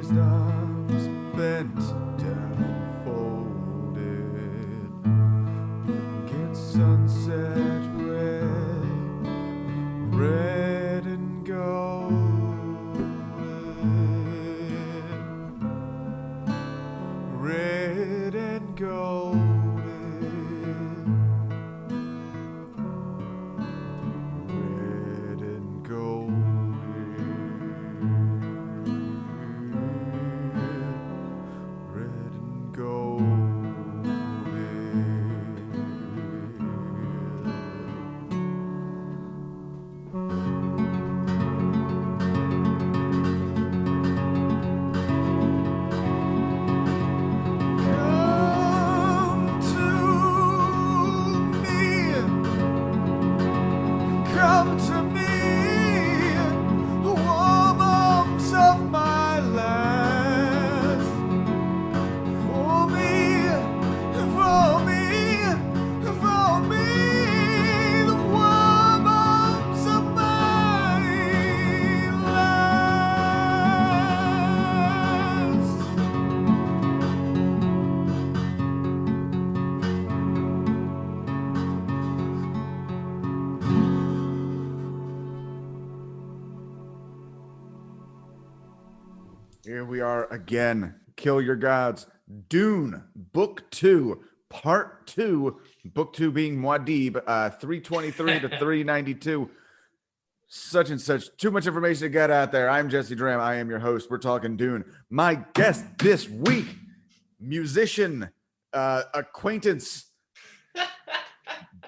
raised arms bent down, folded, get sunset red, red and golden, red and golden. Here we are again. Kill Your Gods. Dune, Book 2, Part 2. Book 2 being Muad'Dib, 323 to 392. Such and such. Too much information to get out there. I'm Jesse Dram. I am your host. We're talking Dune. My guest this week, musician, acquaintance,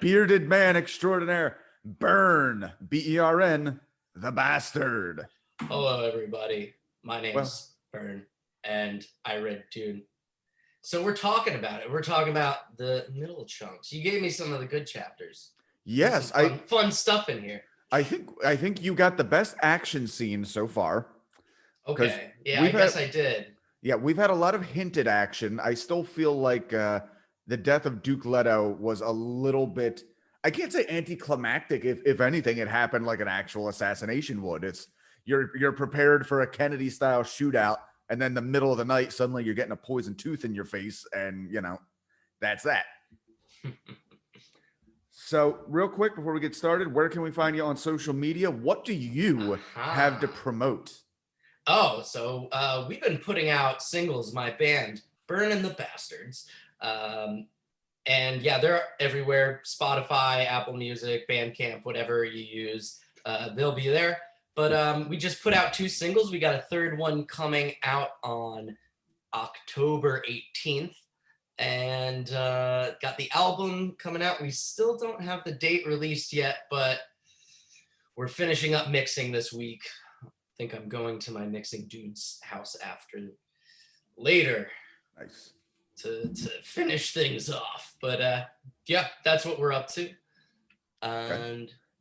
bearded man extraordinaire, Bern, B-E-R-N, the Bastard. Hello, everybody. My name's Bern, and I read Dune. So we're talking about it. We're talking about the middle chunks. You gave me some of the good chapters. Yes, fun stuff in here. I think you got the best action scene so far. Okay. Yeah, I guess I did. Yeah, we've had a lot of hinted action. I still feel like the death of Duke Leto was a little bit, I can't say anticlimactic. If anything, it happened like an actual assassination would. It's you're prepared for a Kennedy style shootout, and then the middle of the night, suddenly you're getting a poison tooth in your face, and that's that. So real quick before we get started, where can we find you on social media? What do you have to promote? Oh, so we've been putting out singles, my band, Bern and the Bastards. And yeah, they're everywhere. Spotify, Apple Music, Bandcamp, whatever you use, they'll be there. But we just put out 2 singles. We got a third one coming out on October 18th. And got the album coming out. We still don't have the date released yet, but we're finishing up mixing this week. I think I'm going to my mixing dude's house later. Nice. To finish things off. But yeah, that's what we're up to.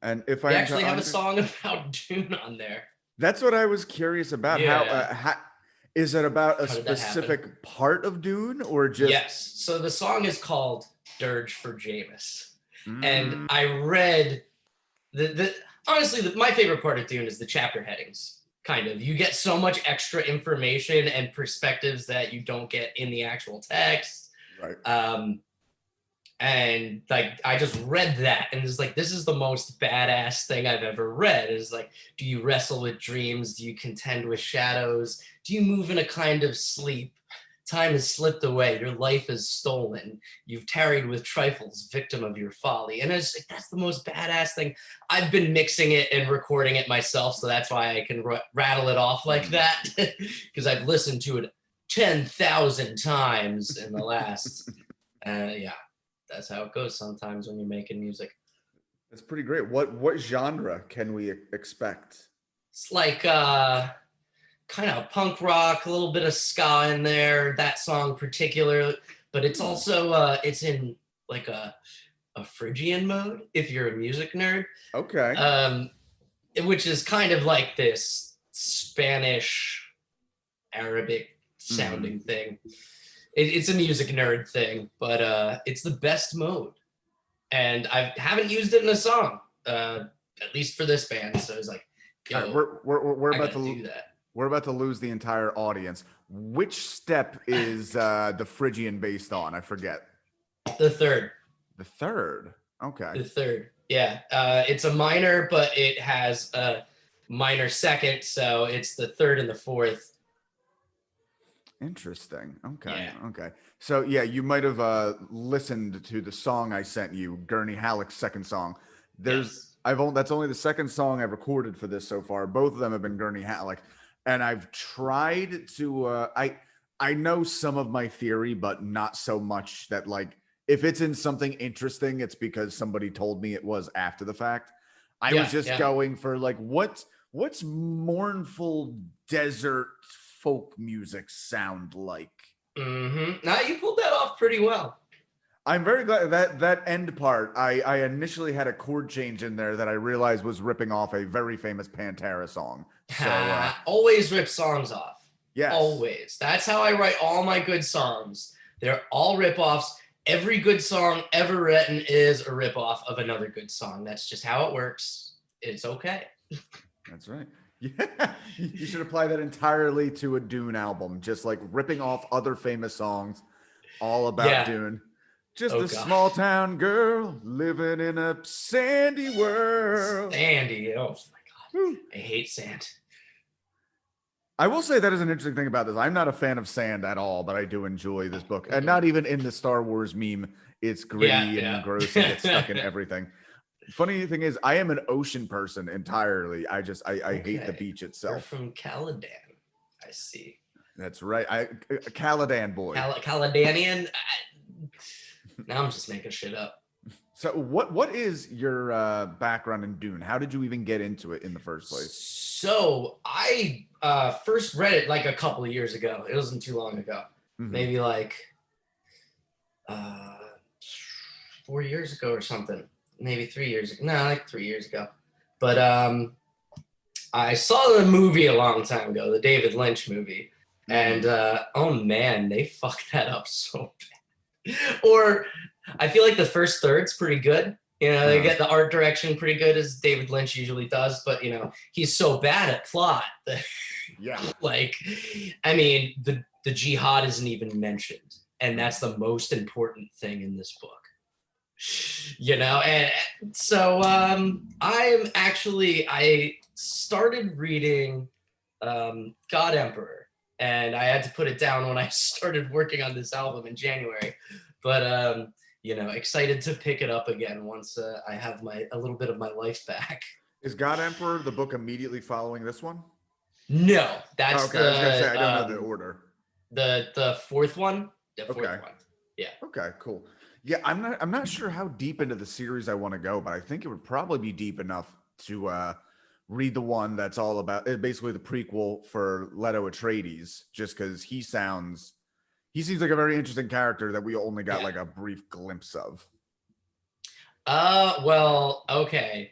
And if we I actually have a song about Dune on there. That's what I was curious about. Yeah. How is it about a specific part of Dune or just? Yes. So the song is called Dirge for Jameis. And I read honestly, my favorite part of Dune is the chapter headings. Kind of. You get so much extra information and perspectives that you don't get in the actual text. Right. And like, I just read that and it's like, this is the most badass thing I've ever read. It's like, do you wrestle with dreams? Do you contend with shadows? Do you move in a kind of sleep? Time has slipped away. Your life is stolen. You've tarried with trifles, victim of your folly. And it's like, that's the most badass thing. I've been mixing it and recording it myself. So that's why I can rattle it off like that. Because I've listened to it 10,000 times in the last, yeah. That's how it goes sometimes when you're making music. That's pretty great. What genre can we expect? It's like kind of punk rock, a little bit of ska in there, that song particular, but it's also it's in like a Phrygian mode if you're a music nerd. Okay. Which is kind of like this Spanish Arabic sounding thing. It's a music nerd thing, but it's the best mode. And I haven't used it in a song, at least for this band. So it's like, yo, we're about to do that. We're about to lose the entire audience. Which step is the Phrygian based on? I forget. The third. The third. Okay. The third. Yeah. It's a minor, but it has a minor second, so it's the third and the fourth. Interesting. Okay. Yeah. Okay. So yeah, you might have listened to the song I sent you, Gurney Halleck's second song. Yes. That's only the second song I've recorded for this so far. Both of them have been Gurney Halleck, and I've tried to. I know some of my theory, but not so much that like if it's in something interesting, it's because somebody told me it was after the fact. I was just going for like what's mournful desert folk music sound like. Now you pulled that off pretty well. I'm very glad that end part. I initially had a chord change in there that I realized was ripping off a very famous Pantera song. So always rip songs off. Yes, always. That's how I write all my good songs. They're all rip-offs. Every good song ever written is a rip-off of another good song. That's just how it works. It's okay. That's right. Yeah, you should apply that entirely to a Dune album, just like ripping off other famous songs all about Dune. Just a small town girl living in a sandy world. Sandy, oh my God. I hate sand. I will say that is an interesting thing about this. I'm not a fan of sand at all, but I do enjoy this book. And not even in the Star Wars meme. It's gritty and gross and gets stuck in everything. Funny thing is, I am an ocean person entirely. I hate the beach itself. You're from Caladan, I see. That's right. Caladan boy. Caladanian. Now I'm just making shit up. So what is your background in Dune? How did you even get into it in the first place? So I first read it like a couple of years ago. It wasn't too long ago. Maybe like 4 years ago or something. Maybe 3 years ago. No, like 3 years ago. But I saw the movie a long time ago, the David Lynch movie. And oh man, they fucked that up so bad. Or I feel like the first third's pretty good. You know, they get the art direction pretty good, as David Lynch usually does. But, you know, he's so bad at plot that, like, I mean, the jihad isn't even mentioned. And that's the most important thing in this book. You know, and so I started reading God Emperor, and I had to put it down when I started working on this album in January. But you know, excited to pick it up again once I have a little bit of my life back. Is God Emperor the book immediately following this one? No, that's okay. I was gonna say I don't know the order. The fourth one. The fourth one. Yeah. Okay. Cool. Yeah, I'm not sure how deep into the series I want to go, but I think it would probably be deep enough to read the one that's all about basically the prequel for Leto Atreides, just because he seems like a very interesting character that we only got like a brief glimpse of. Well, okay.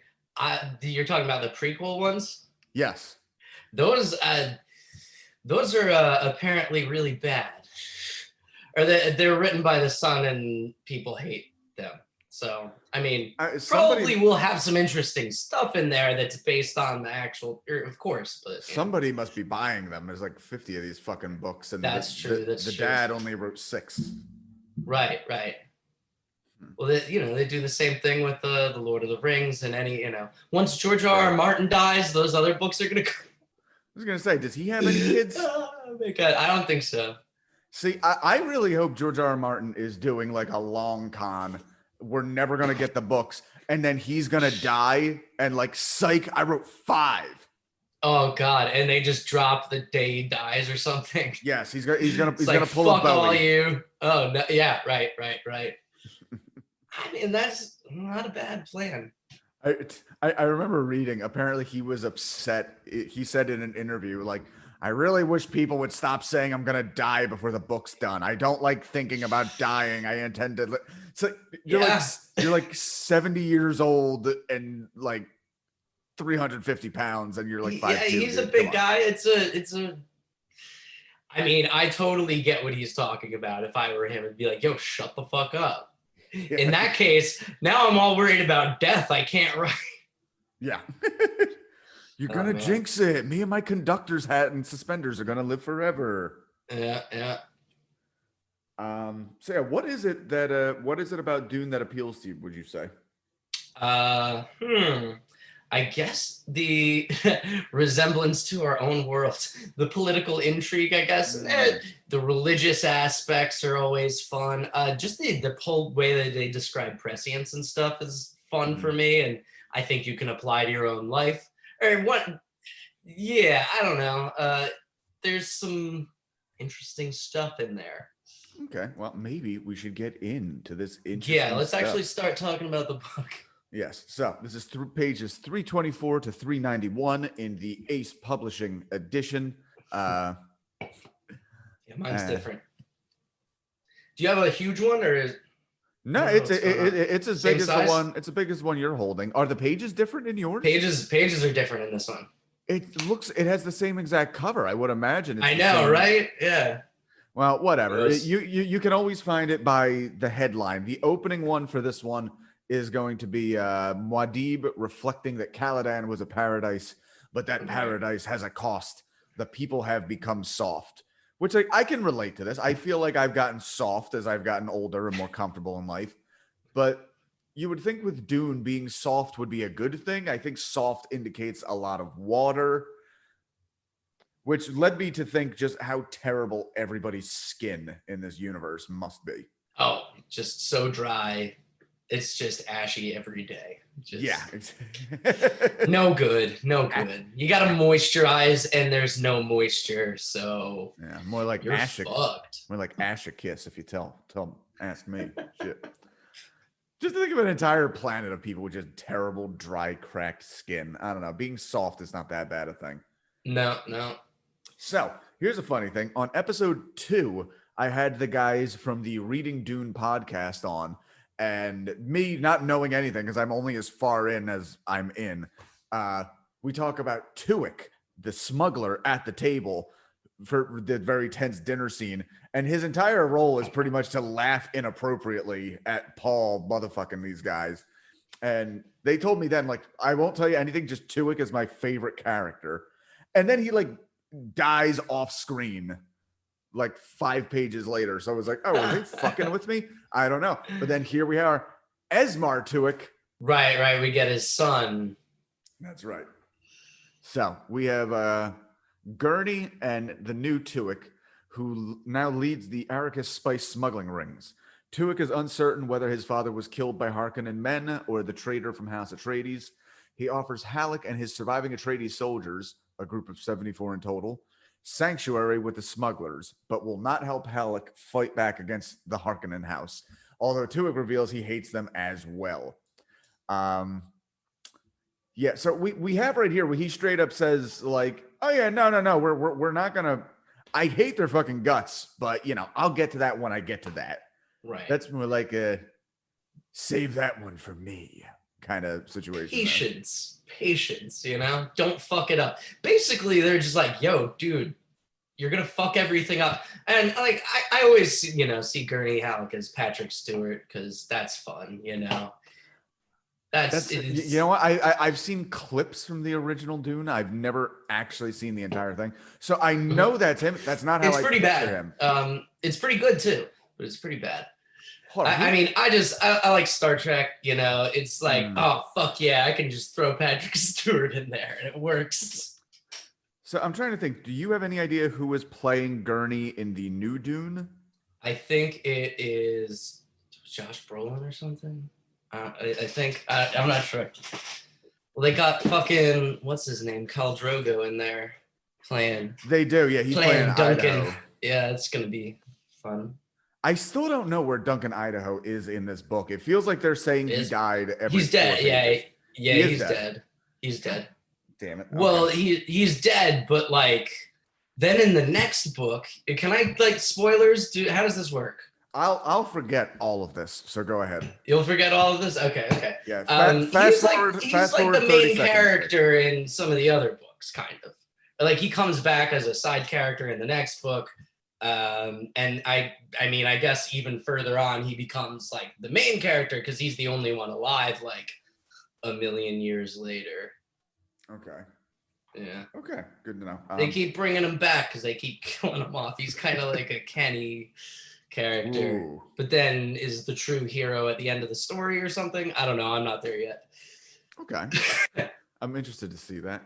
You're talking about the prequel ones? Yes. Those are apparently really bad. Or they're written by the son and people hate them. So, I mean, probably we'll have some interesting stuff in there that's based on the actual, of course. But somebody must be buying them. There's like 50 of these fucking books. And that's true. The dad only wrote 6. Right. Well, they do the same thing with the Lord of the Rings and once George R.R. Martin dies, those other books are going to come. I was going to say, does he have any kids? I don't think so. See, I really hope George R.R. Martin is doing like a long con. We're never going to get the books. And then he's going to die. And like, psych, I wrote 5. Oh, God. And they just drop the day he dies or something. Yes, he's going to pull a Bowie. All you. Oh, no. Yeah, right. I mean, that's not a bad plan. I remember reading, apparently he was upset. He said in an interview, like, I really wish people would stop saying I'm going to die before the book's done. I don't like thinking about dying. I intend to. So you're like 70 years old and like 350 pounds and you're like 5'2". Yeah, he's a big guy. I mean, I totally get what he's talking about. If I were him, I'd be like, yo, shut the fuck up. Yeah. In that case, now I'm all worried about death. I can't write. Yeah. You're Oh, gonna man. jinx it. Me and my conductor's hat and suspenders are gonna live forever. Yeah. So yeah, what is it about Dune that appeals to you, would you say? Uh, hmm. I guess the resemblance to our own world, the political intrigue, I guess. The religious aspects are always fun. Just the whole way that they describe prescience and stuff is fun for me, and I think you can apply to your own life. Or what? Yeah, I don't know. There's some interesting stuff in there. Okay, well, maybe we should get into this interesting Yeah, let's stuff. actually start talking about the book. Yes, so this is through pages 324 to 391 in the Ace Publishing edition. Yeah, mine's different. Do you have a huge one, or is no? It's as Same big as size? the one. It's as big as the one you're holding. Are the pages different in yours? pages are different in this one? It has the same exact cover. I would imagine. It's I the know, same. right? Yeah. Well, whatever. Yes. You can always find it by the headline. The opening one for this one is going to be Muad'Dib reflecting that Caladan was a paradise, but that paradise has a cost. The people have become soft, which I can relate to this. I feel like I've gotten soft as I've gotten older and more comfortable in life. But you would think with Dune being soft would be a good thing. I think soft indicates a lot of water, which led me to think just how terrible everybody's skin in this universe must be. Oh, just so dry. It's just ashy every day. Yeah. No good. You got to moisturize, and there's no moisture, so yeah, more like you're fucked. More like Asha Kiss, if you ask me. Shit. Just think of an entire planet of people with just terrible, dry, cracked skin. I don't know. Being soft is not that bad a thing. No. So here's a funny thing. On episode 2, I had the guys from the Reading Dune podcast on, and me not knowing anything because I'm only as far in as I'm in. We talk about Tuick, the smuggler at the table for the very tense dinner scene, and his entire role is pretty much to laugh inappropriately at Paul motherfucking these guys. And they told me then, like, I won't tell you anything, just Tuick is my favorite character. And then he like dies off screen like 5 pages later. So I was like, oh, are they fucking with me? I don't know. But then here we are, Esmar Tuick. Right. We get his son. That's right. So we have Gurney and the new Tuick, who now leads the Arrakis spice smuggling rings. Tuick is uncertain whether his father was killed by Harkonnen men or the traitor from House Atreides. He offers Halleck and his surviving Atreides soldiers, a group of 74 in total, sanctuary with the smugglers, but will not help Halleck fight back against the Harkonnen house, although Tuick reveals he hates them as well. Yeah, so we have right here where he straight up says, like, oh yeah, no, we're not gonna, I hate their fucking guts, but you know, I'll get to that when I get to that. Right. That's more like a save that one for me kind of situation. Patience, you know? Don't fuck it up. Basically, they're just like, yo, dude, you're gonna fuck everything up. And like I always, you know, see Gurney Halleck as Patrick Stewart because that's fun, you know. That's you know what? I've seen clips from the original Dune. I've never actually seen the entire thing, so I know that's him. That's not how it's pretty bad. Him. It's pretty good too, but it's pretty bad. I mean, I like Star Trek. You know, it's like, oh fuck yeah, I can just throw Patrick Stewart in there and it works. So I'm trying to think. Do you have any idea who is playing Gurney in the new Dune? I think it is Josh Brolin or something. I think I'm not sure. Well, they got fucking what's his name, Khal Drogo in there playing. They do, yeah. He's playing Duncan. Idaho. Yeah, it's gonna be fun. I still don't know where Duncan Idaho is in this book. It feels like they're saying he died. He's dead. Yeah, he's dead. He's dead. Damn it. Okay. Well, he's dead, but like then in the next book, can I like spoilers? How does this work? I'll forget all of this, so go ahead. You'll forget all of this? Okay. Yeah, he's like the main character in some of the other books, kind of. Like he comes back as a side character in the next book. And I mean, I guess even further on, he becomes like the main character because he's the only one alive like a million years later. Okay. Yeah. Okay, good to know. They keep bringing him back because they keep killing him off. He's kind of like a Kenny character, ooh. but then is the true hero at the end of the story or something. I don't know. I'm not there yet. Okay. I'm interested to see that.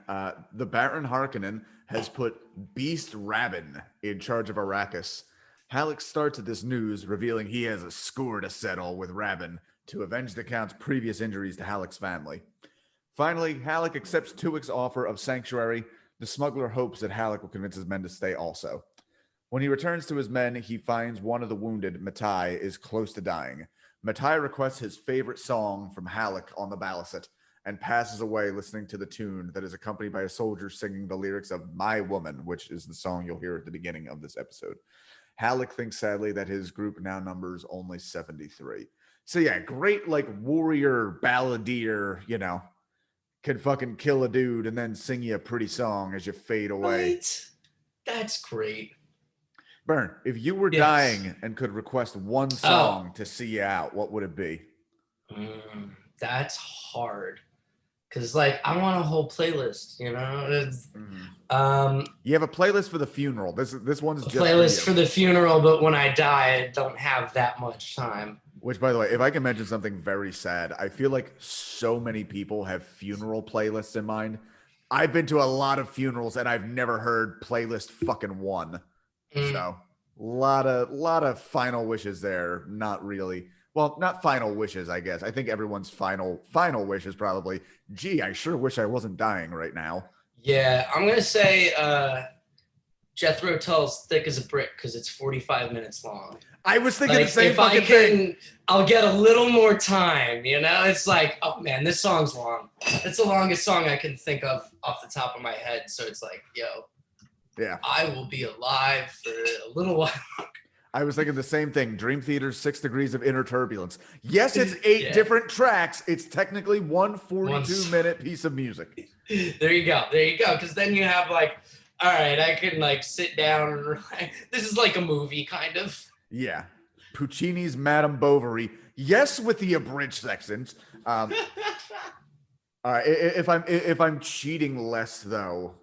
The Baron Harkonnen has put Beast Rabin in charge of Arrakis. Halleck starts at this news, revealing he has a score to settle with Rabin to avenge the Count's previous injuries to Halleck's family. Finally, Halleck accepts Tuyk's offer of sanctuary. The smuggler hopes that Halleck will convince his men to stay also. When he returns to his men, he finds one of the wounded, Matai, is close to dying. Matai requests his favorite song from Halleck on the balisette and passes away listening to the tune that is accompanied by a soldier singing the lyrics of My Woman, which is the song you'll hear at the beginning of this episode. Halleck thinks sadly that his group now numbers only 73. So yeah, great like warrior balladeer, could fucking kill a dude and then sing you a pretty song as you fade away. Right? That's great. Bern, if you were dying and could request one song to see you out, what would it be? That's hard. Because, like, I want a whole playlist, you have a playlist for the funeral. This one's just playlist for the funeral, but when I die, I don't have that much time. Which, by the way, if I can mention something very sad, I feel like so many people have funeral playlists in mind. I've been to a lot of funerals and I've never heard playlist fucking one. So, lot of final wishes there. Not really. Well, not final wishes, I guess. I think everyone's final wish is probably, gee, I sure wish I wasn't dying right now. Yeah, I'm going to say Jethro Tull's Thick as a Brick because it's 45 minutes long. I was thinking the same fucking thing. I'll get a little more time, It's like, oh, man, this song's long. It's the longest song I can think of off the top of my head. So it's like, yeah, I will be alive for a little while. I was thinking the same thing. Dream Theater's 6 Degrees of Inner Turbulence. Yes, it's 8 different tracks. It's technically one 42-minute piece of music. There you go. Because then you have like, all right, I can like sit down and relax. This is like a movie kind of. Yeah. Puccini's Madame Bovary. Yes, with the abridged sections. If I'm cheating less though,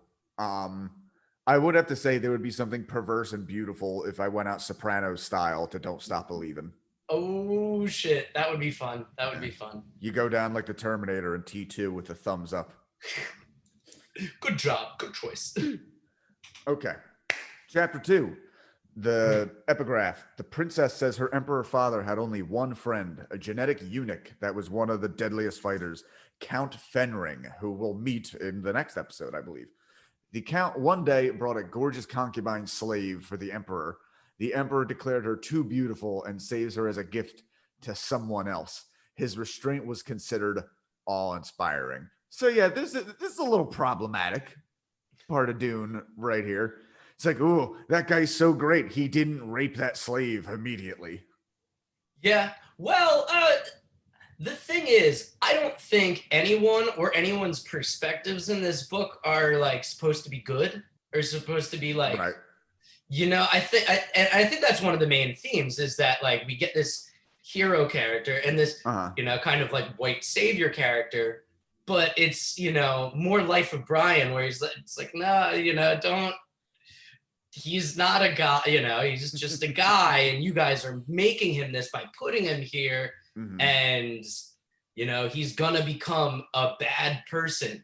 I would have to say there would be something perverse and beautiful if I went out Sopranos style to Don't Stop Believin'. Oh, shit. That would be fun. You go down like the Terminator in T2 with the thumbs up. Good job. Good choice. Okay. Chapter 2. The epigraph. The princess says her emperor father had only one friend, a genetic eunuch that was one of the deadliest fighters, Count Fenring, who we'll meet in the next episode, I believe. The Count one day brought a gorgeous concubine slave for the emperor. The emperor declared her too beautiful and saves her as a gift to someone else. His restraint was considered awe-inspiring. So yeah, this is a little problematic part of Dune right here. It's like, ooh, that guy's so great. He didn't rape that slave immediately. Yeah, well, the thing is, I don't think anyone or anyone's perspectives in this book are like supposed to be good or supposed to be like, right. I think that's one of the main themes is that like we get this hero character and this, kind of like white savior character, but it's, more Life of Brian where it's like, no, don't, he's not a guy, he's just a guy and you guys are making him this by putting him here. Mm-hmm. And, he's going to become a bad person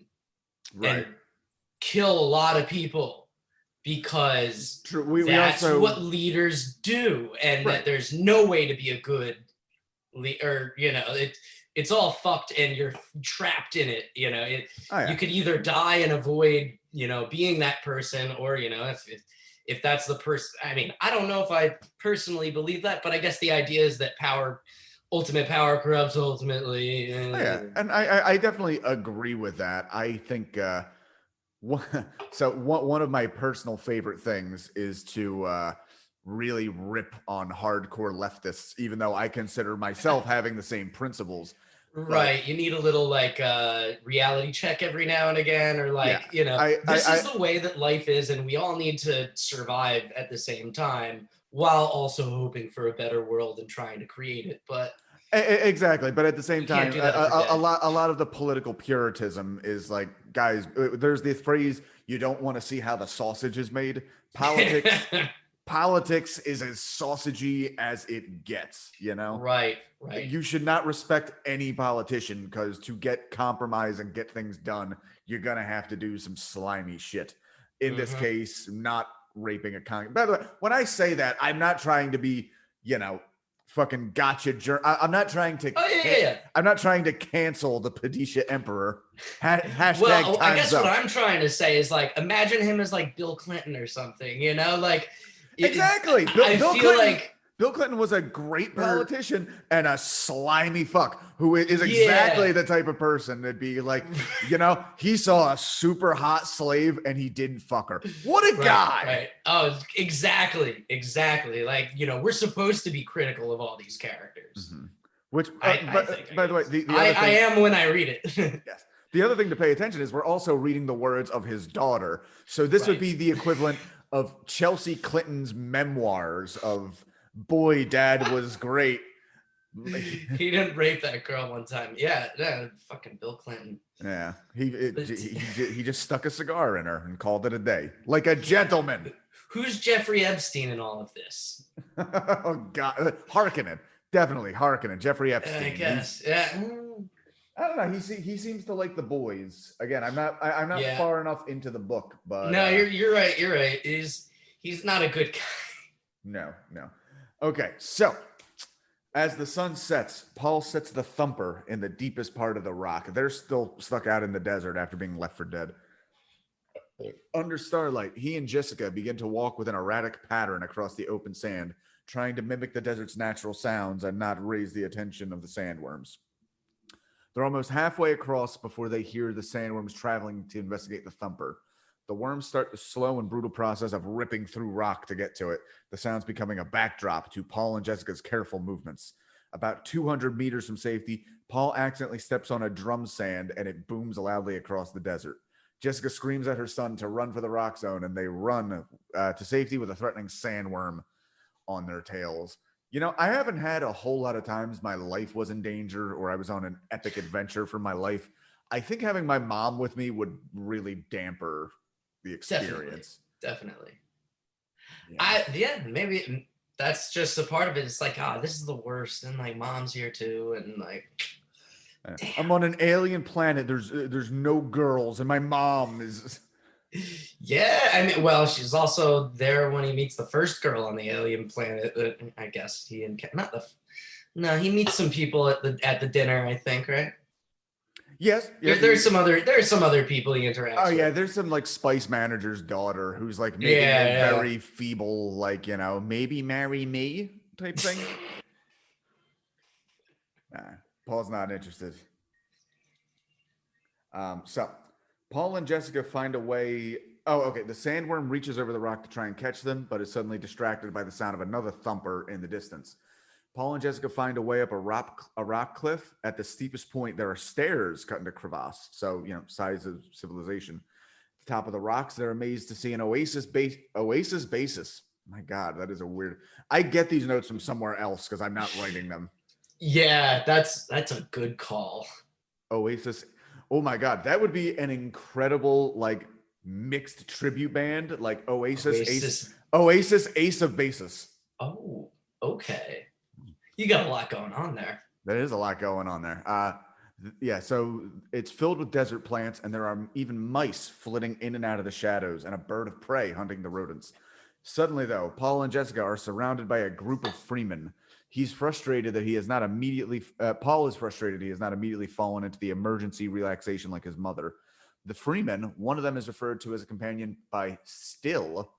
and kill a lot of people because that's what leaders do. And that there's no way to be a good leader, it's all fucked and you're trapped in it. You could either die and avoid, being that person or, if that's the person, I mean, I don't know if I personally believe that, but I guess the idea is that ultimate power corrupts ultimately. And I definitely agree with that. I think one of my personal favorite things is to really rip on hardcore leftists, even though I consider myself having the same principles. Right. You need a little like reality check every now and again, or like, this is the way that life is, and we all need to survive at the same time while also hoping for a better world and trying to create it. But Exactly, but at the same You can't time, do that for a dead. lot of the political puritanism is like, guys, there's the phrase, you don't want to see how the sausage is made. Politics is as sausagey as it gets, you know? Right, right. You should not respect any politician, because to get compromise and get things done, you're gonna have to do some slimy shit. In this Hmm. case, not raping a con. By the way, when I say that, I'm not trying to be, you know, fucking gotcha. I'm not trying to. Oh yeah. I'm not trying to cancel the Padisha Emperor. Hashtag Well, I times guess what up. I'm trying to say is like, imagine him as like Bill Clinton or something, you know? Like, Exactly. I feel like, Bill Clinton was a great or politician and a slimy fuck who is exactly yeah, the type of person that'd be like, you know, he saw a super hot slave and he didn't fuck her. What a right, guy. right. Oh, exactly, exactly. Like, we're supposed to be critical of all these characters. Mhm. Which, I think. by the way, the other I thing, am when I read it. yes, the other thing to pay attention is we're also reading the words of his daughter. So this would Right. be the equivalent of Chelsea Clinton's memoirs of "Boy, Dad was great." He didn't rape that girl one time. Yeah, fucking Bill Clinton. Yeah, he just stuck a cigar in her and called it a day, like a gentleman. Who's Jeffrey Epstein in all of this? Oh God, Harkonnen, definitely Harkonnen, Jeffrey Epstein. I guess, yeah. I don't know. He seems to like the boys. Again, I'm not Yeah. far enough into the book, but No, you're right. You're right. He's not a good guy. no. Okay, so as the sun sets, Paul sets the thumper in the deepest part of the rock. They're still stuck out in the desert after being left for dead. Under starlight, he and Jessica begin to walk with an erratic pattern across the open sand, trying to mimic the desert's natural sounds and not raise the attention of the sandworms. They're almost halfway across before they hear the sandworms traveling to investigate the thumper. The worms start the slow and brutal process of ripping through rock to get to it, the sounds becoming a backdrop to Paul and Jessica's careful movements. About 200 meters from safety, Paul accidentally steps on a drum sand and it booms loudly across the desert. Jessica screams at her son to run for the rock zone, and they run to safety with a threatening sandworm on their tails. You know, I haven't had a whole lot of times my life was in danger or I was on an epic adventure for my life. I think having my mom with me would really damper the experience. Definitely. Yeah. Maybe that's just a part of it. It's like, this is the worst, and like mom's here too, and like, damn. I'm on an alien planet. There's no girls, and my mom is. Yeah, I mean, well, she's also there when he meets the first girl on the alien planet. I guess he not the. No, he meets some people at the dinner. I think, right? Yes. There's some other people he interacts. Oh yeah, with. there's some like spice manager's daughter who's like making a very feeble, like, you know, maybe marry me type thing. Nah, Paul's not interested. So Paul and Jessica find a way. Oh, okay. The sandworm reaches over the rock to try and catch them, but is suddenly distracted by the sound of another thumper in the distance. Paul and Jessica find a way up a rock cliff. At the steepest point, there are stairs cut into crevasse. So, you know, size of civilization. At the top of the rocks, they're amazed to see an oasis basis. My God, that is a weird. I get these notes from somewhere else because I'm not writing them. Yeah, that's a good call. Oasis. Oh my God, that would be an incredible like mixed tribute band, like Oasis. Ace of Basis. Oh, okay. You got a lot going on there. There is a lot going on there. Yeah, so it's filled with desert plants, and there are even mice flitting in and out of the shadows, and a bird of prey hunting the rodents. Suddenly, though, Paul and Jessica are surrounded by a group of freemen. He's frustrated that he has not immediately. Paul is frustrated he has not immediately fallen into the emergency relaxation like his mother. The freemen, one of them is referred to as a companion by Still,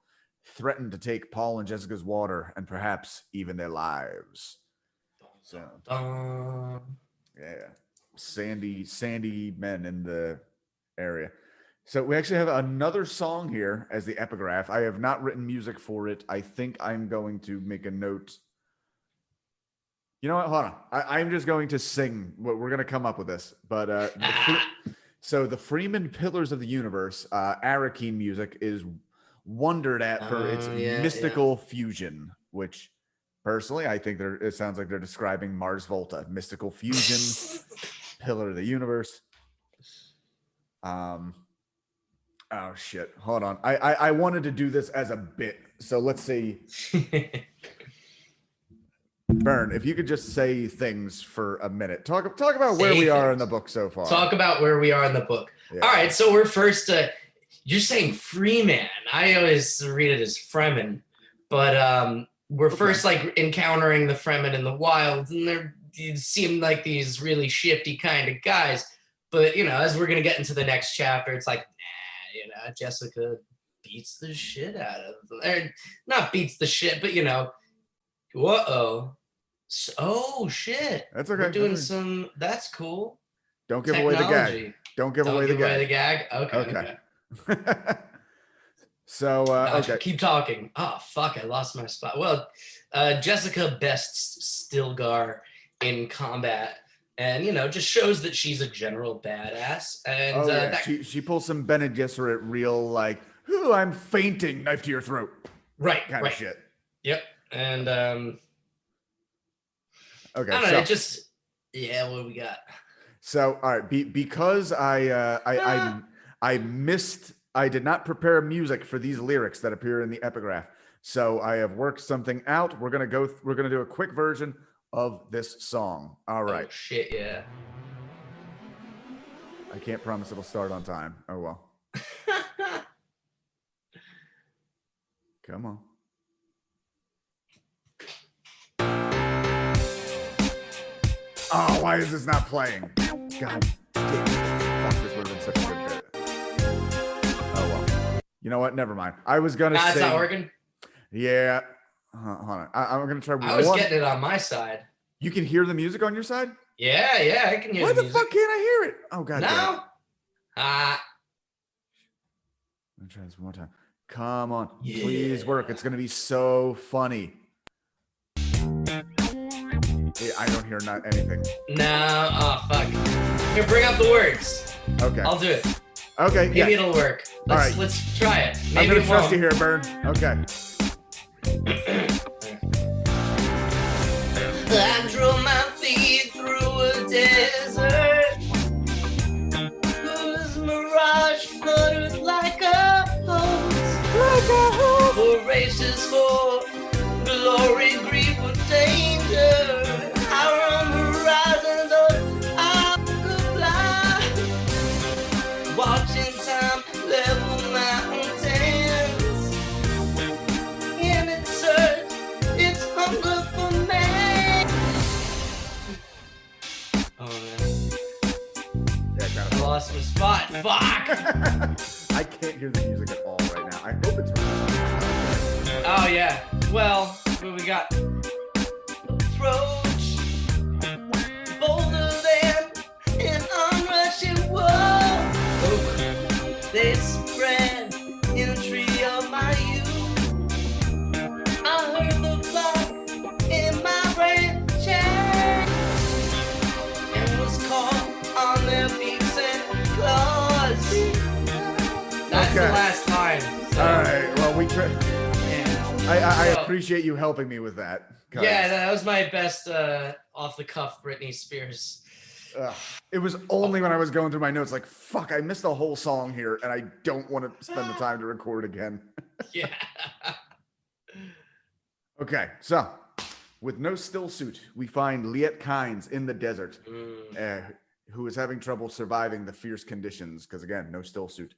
threatened to take Paul and Jessica's water and perhaps even their lives. So, yeah, sandy men in the area. So we actually have another song here as the epigraph. I have not written music for it. I think I'm going to make a note. You know what? Hold on. I'm just going to sing. We're going to come up with this. But so the Freeman Pillars of the Universe, Arakeen music is wondered at for its mystical fusion, which Personally, I think it sounds like they're describing Mars Volta, mystical fusion, pillar of the universe. Oh shit! Hold on. I wanted to do this as a bit, so let's see. Bern, if you could just say things for a minute. Talk about where we are in the book so far. Talk about where we are in the book. Yeah. All right, so we're first. You're saying Freeman. I always read it as Fremen, but we're first like encountering the Fremen in the wild, and they seem like these really shifty kind of guys. But as we're gonna get into the next chapter, it's like, nah, Jessica beats the shit out of them. Or not beats the shit, but whoa. Oh shit! That's okay. We're doing some. That's cool. Don't give away the gag. Don't give away the gag. Okay. So okay. Keep talking. Oh fuck! I lost my spot. Well, Jessica bests Stilgar in combat, and just shows that she's a general badass. And she pulls some Bene Gesserit real like, "Ooh, I'm fainting, knife to your throat." Right. Kind of shit. Yep. And okay. I don't know. What do we got? So all right, because I missed. I did not prepare music for these lyrics that appear in the epigraph. So I have worked something out. We're gonna do a quick version of this song. All right. Oh, shit, yeah. I can't promise it'll start on time. Oh well. Come on. Oh, why is this not playing? God damn it. Fuck, this would have been such a good bit. Oh, well. You know what? Never mind. I was going to say... It's not working? Yeah. Hold on. I'm going to try one. I was getting it on my side. You can hear the music on your side? Yeah, I can hear the music. Why the fuck can't I hear it? Oh, God damn it. I'm going to try this one more time. Come on. Yeah. Please work. It's going to be so funny. I don't hear anything. No. Oh, fuck. Here, bring up the words. Okay. I'll do it. Okay. Maybe it'll work. Let's try it. Maybe I'm going to trust you here, Bern. Okay. I drove my feet through a desert whose mirage fluttered like a hose. Voracious for glory, grief, or danger. Our own horizons of blind. Watching time level mountains. In its search, its hunger for man. Oh man. Yeah, kind I lost my spot. Fuck! I can't hear the music at all right now. I hope it's right. Oh yeah. Well, what we got? Approach bolder than an onrushing wall. They spread in a tree of my youth. I heard the flock in my branches and was caught on their beaks and claws. That's the last line. So. All right. Well, we try. I appreciate you helping me with that. Yeah, that was my best off-the-cuff Britney Spears. It was only when I was going through my notes, like, fuck, I missed a whole song here, and I don't want to spend the time to record again. Yeah. Okay, so, with no still suit, we find Liet Kynes in the desert, who is having trouble surviving the fierce conditions, because, again, no still suit.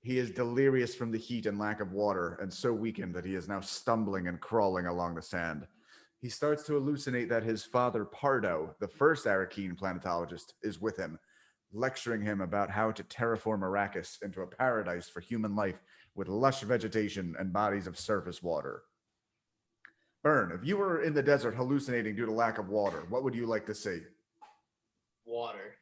He is delirious from the heat and lack of water, and so weakened that he is now stumbling and crawling along the sand. He starts to hallucinate that his father, Pardo, the first Arakeen planetologist, is with him, lecturing him about how to terraform Arrakis into a paradise for human life with lush vegetation and bodies of surface water. Bern, if you were in the desert hallucinating due to lack of water, what would you like to see? Water.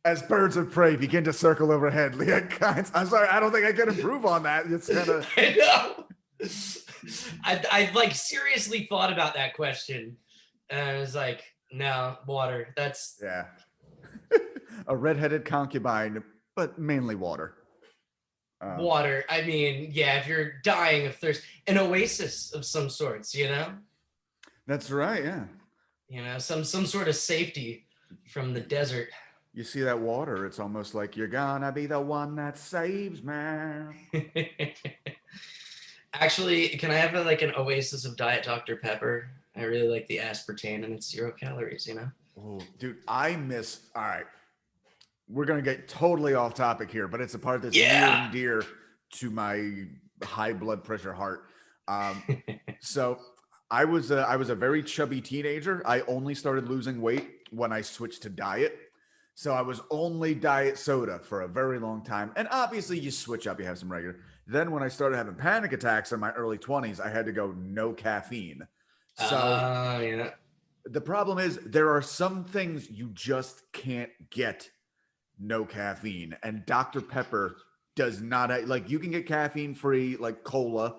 As birds of prey begin to circle overhead, Liet Kynes. I'm sorry, I don't think I can improve on that. It's kind of. I know. I've like seriously thought about that question, and I was like, no, water. That's a redheaded concubine, but mainly water. Water. I mean, yeah, if you're dying of thirst, an oasis of some sorts, you know? That's right. Yeah. You know, some sort of safety from the desert. You see that water, it's almost like you're gonna be the one that saves me. Actually, can I have like an oasis of Diet Dr. Pepper? I really like the aspartame and it's 0 calories, you know? Oh, dude, I miss. All right, we're gonna get totally off topic here, but it's a part that's near Yeah. and dear to my high blood pressure heart. So I was a very chubby teenager. I only started losing weight when I switched to diet. So I was only diet soda for a very long time. And obviously you switch up, you have some regular. Then when I started having panic attacks in my early 20s, I had to go no caffeine. So Yeah. the problem is there are some things you just can't get no caffeine, and Dr. Pepper does not like. You can get caffeine free like cola,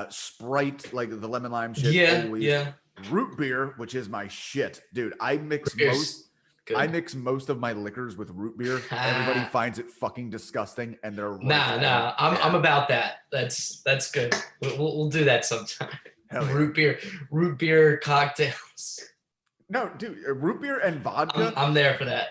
Sprite, like the lemon lime shit, Yeah, always. yeah. Root beer, which is my shit, dude. I mix most of my liquors with root beer. Everybody finds it fucking disgusting, and they're right. Nah. I'm about that. That's good. We'll do that sometime. Hell yeah. Root beer cocktails. No, dude, root beer and vodka. I'm there for that.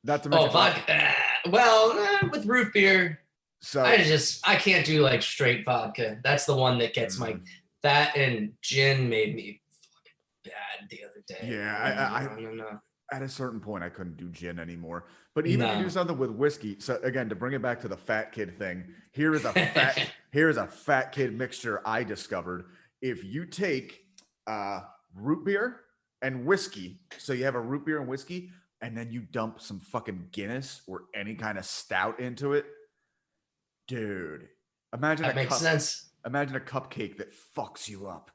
That's vodka. Well, with root beer, so I can't do like straight vodka. That's the one that gets my that and gin made me fucking bad the other day. Yeah, no. At a certain point, I couldn't do gin anymore. But even if you do something with whiskey, so again, to bring it back to the fat kid thing, here is a fat kid mixture I discovered. If you take root beer and whiskey, so you have a root beer and whiskey, and then you dump some fucking Guinness or any kind of stout into it, dude. Imagine that makes sense. Imagine a cupcake that fucks you up.